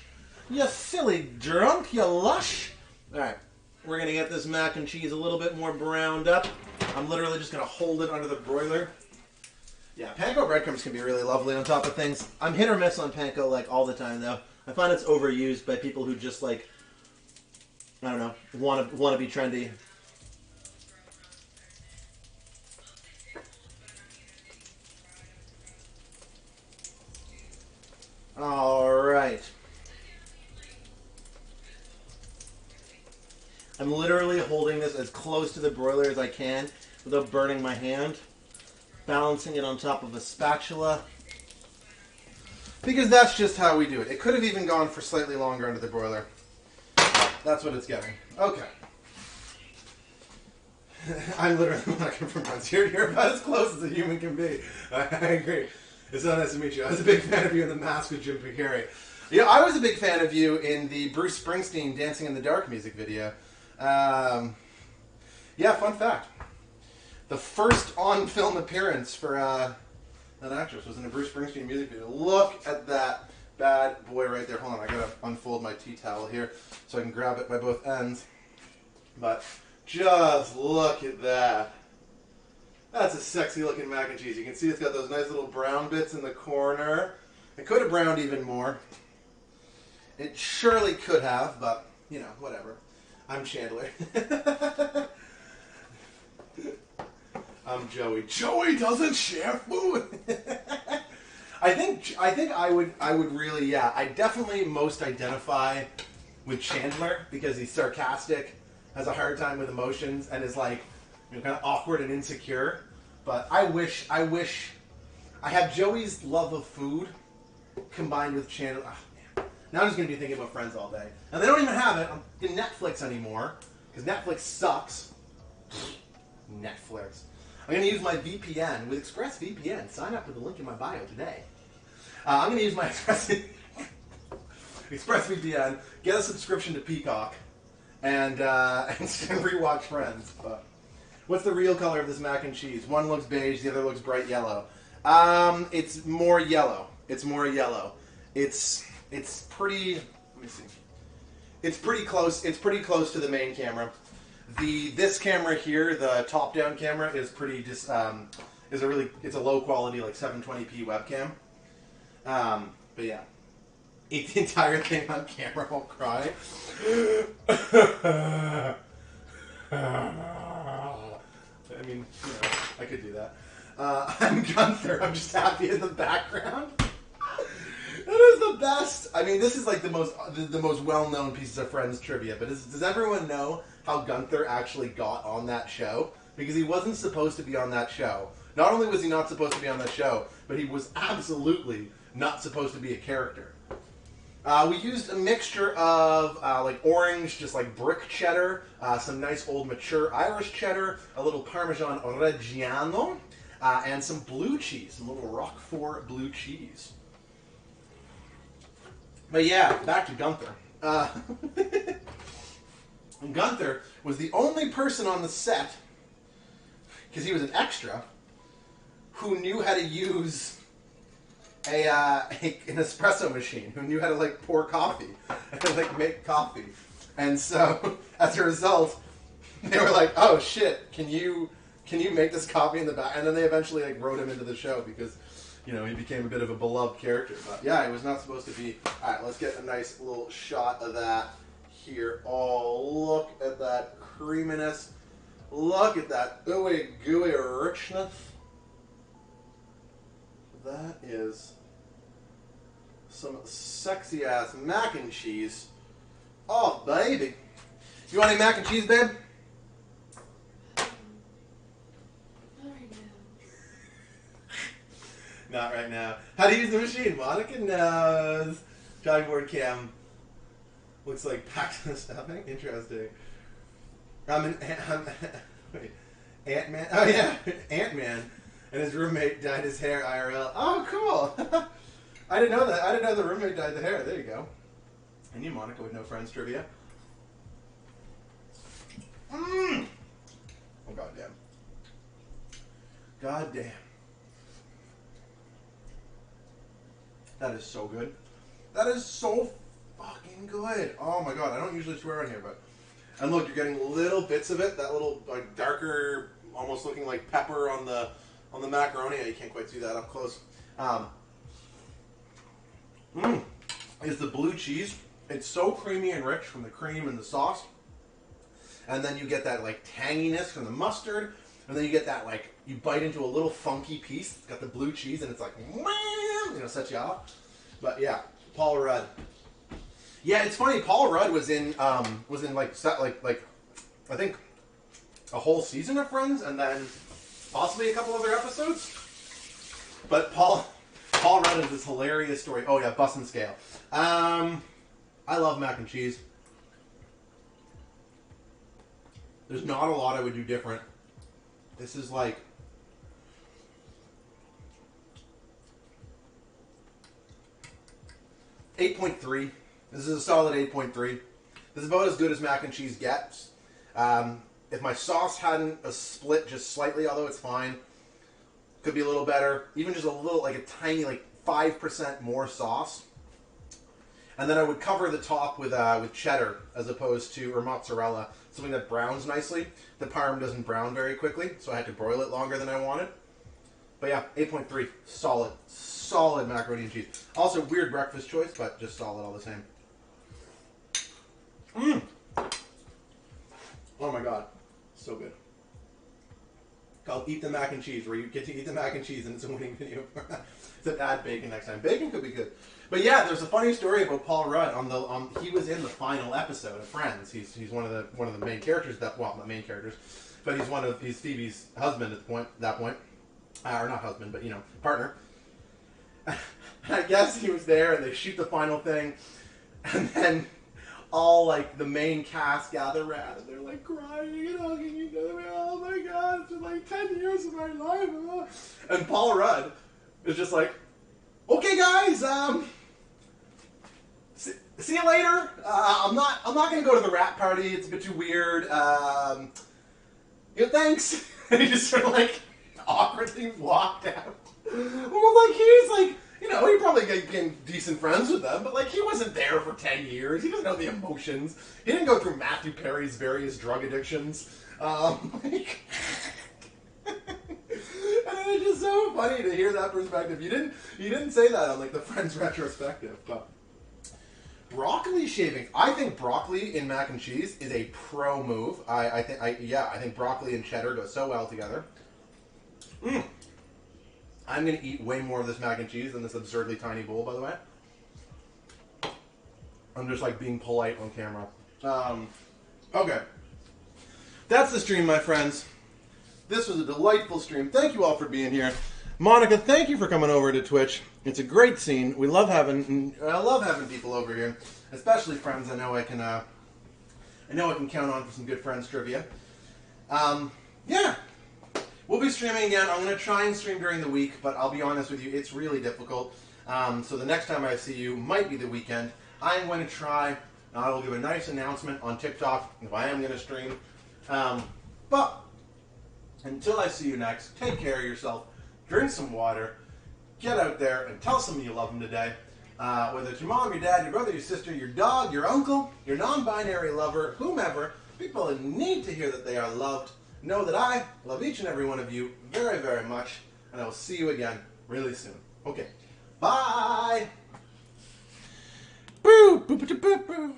You silly drunk, you lush. Alright, we're going to get this mac and cheese a little bit more browned up. I'm literally just going to hold it under the broiler. Yeah, panko breadcrumbs can be really lovely on top of things. I'm hit or miss on panko like all the time though. I find it's overused by people who just like, I don't know, want to be trendy. Alright. I'm literally holding this as close to the broiler as I can without burning my hand. Balancing it on top of a spatula. Because that's just how we do it. It could have even gone for slightly longer under the broiler. That's what it's getting. Okay. I'm literally looking for friends. You're about as close as a human can be. I agree. It's so nice to meet you. I was a big fan of you in The Mask with Jim Carrey. Yeah, I was a big fan of you in the Bruce Springsteen Dancing in the Dark music video. Yeah, fun fact. The first on-film appearance for that actress was in a Bruce Springsteen music video. Look at that bad boy right there. Hold on, I gotta unfold my tea towel here so I can grab it by both ends. But just look at that. That's a sexy looking mac and cheese. You can see it's got those nice little brown bits in the corner. It could have browned even more. It surely could have, but, you know, whatever. I'm Chandler. I'm Joey. Joey doesn't share food. I think I would really, yeah. I definitely most identify with Chandler because he's sarcastic, has a hard time with emotions, and is like, you know, kind of awkward and insecure. But I wish I have Joey's love of food combined with Chandler. Oh, man. Now I'm just going to be thinking about Friends all day. Now they don't even have it on Netflix anymore because Netflix sucks. Netflix. I'm going to use my VPN with ExpressVPN. Sign up with the link in my bio today. I'm going to use my ExpressVPN, get a subscription to Peacock, and rewatch Friends. But what's the real color of this mac and cheese? One looks beige, the other looks bright yellow. It's more yellow. It's more yellow. It's pretty. Let me see. It's pretty close. It's pretty close to the main camera. This camera here, the top-down camera, is pretty it's a low quality like 720p webcam. But yeah, eat the entire thing on camera while crying. I mean, I could do that. I'm Gunther. I'm just happy in the background. That is the best. I mean, this is like the most well-known pieces of Friends trivia. But does everyone know how Gunther actually got on that show? Because he wasn't supposed to be on that show. Not only was he not supposed to be on that show, but he was absolutely not supposed to be a character. We used a mixture of like orange, just like brick cheddar, some nice old mature Irish cheddar, a little Parmesan Reggiano, and some blue cheese, some little Roquefort blue cheese. But yeah, back to Gunther. Gunther was the only person on the set, because he was an extra, who knew how to use an espresso machine, who knew how to like pour coffee and like make coffee. And so as a result, they were like, "Oh shit, can you make this coffee in the back?" And then they eventually like wrote him into the show because, you know, he became a bit of a beloved character. But yeah, he was not supposed to be. All right, let's get a nice little shot of that here. Oh, look at that creaminess. Look at that ooey gooey richness. That is some sexy ass mac and cheese. Oh, baby. You want any mac and cheese, babe? Not right now. Not right now. How to use the machine? Monica knows. Chalkboard cam. Looks like packed in stuffing. Interesting. Wait. Ant-Man? Oh yeah, Ant-Man. And his roommate dyed his hair IRL. Oh, cool. I didn't know that. I didn't know the roommate dyed the hair. There you go. I knew Monica with no friends trivia. Oh, goddamn. Goddamn. That is so good. That is so fucking good. Oh my god, I don't usually swear on here, but... And look, you're getting little bits of it. That little like darker, almost looking like pepper on the macaroni. You can't quite see that up close. Is the blue cheese. It's so creamy and rich from the cream and the sauce. And then you get that like tanginess from the mustard. And then you get that like, you bite into a little funky piece. It's got the blue cheese and it's like, you know, sets you off. But yeah, Paul Rudd. Yeah, it's funny. Paul Rudd was in like I think a whole season of Friends, and then possibly a couple other episodes. But Paul Rudd is this hilarious story. Oh yeah, Bus and Scale. I love mac and cheese. There's not a lot I would do different. This is like 8.3. This is a solid 8.3. This is about as good as mac and cheese gets. If my sauce hadn't split just slightly, although it's fine, could be a little better. Even just a little, like a tiny, like 5% more sauce. And then I would cover the top with cheddar as opposed to, or mozzarella, something that browns nicely. The parm doesn't brown very quickly, so I had to broil it longer than I wanted. But yeah, 8.3. Solid. Solid macaroni and cheese. Also, weird breakfast choice, but just solid all the same. Oh my god. So good. Called Eat the Mac and Cheese, where you get to eat the mac and cheese and it's a winning video. Except add bacon next time. Bacon could be good. But yeah, there's a funny story about Paul Rudd. He was in the final episode of Friends. He's one of the main characters. Well, not main characters, but he's Phoebe's husband at that point, or not husband, but partner. I guess he was there, and they shoot the final thing, and then all like the main cast gather around, and they're like crying and hugging each other. Oh my god, it's been like 10 years of my life. And Paul Rudd is just like, okay guys, see you later. I'm not gonna go to the rap party. It's a bit too weird. Thanks. And he just sort of like awkwardly walked out. Well, like, he's like, you know, he probably became decent friends with them, but like, he wasn't there for 10 years. He doesn't know the emotions. He didn't go through Matthew Perry's various drug addictions. Like, and it's just so funny to hear that perspective. You didn't say that on like the Friends retrospective, but broccoli shavings. I think broccoli in mac and cheese is a pro move. I think broccoli and cheddar go so well together. I'm gonna eat way more of this mac and cheese than this absurdly tiny bowl, by the way. I'm just like being polite on camera. Okay. That's the stream, my friends. This was a delightful stream. Thank you all for being here. Monica, thank you for coming over to Twitch. It's a great scene. I love having people over here, especially friends. I know I can count on for some good Friends trivia. Yeah, we'll be streaming again. I'm going to try and stream during the week, but I'll be honest with you, it's really difficult. So the next time I see you might be the weekend. I'm going to try. I will give a nice announcement on TikTok if I am going to stream. But until I see you next, take care of yourself. Drink some water. Get out there and tell someone you love them today. Whether it's your mom, your dad, your brother, your sister, your dog, your uncle, your non-binary lover, whomever, people that need to hear that they are loved. Know that I love each and every one of you very, very much. And I will see you again really soon. Okay. Bye! Boo! Boo! Boo! Boo! Boo!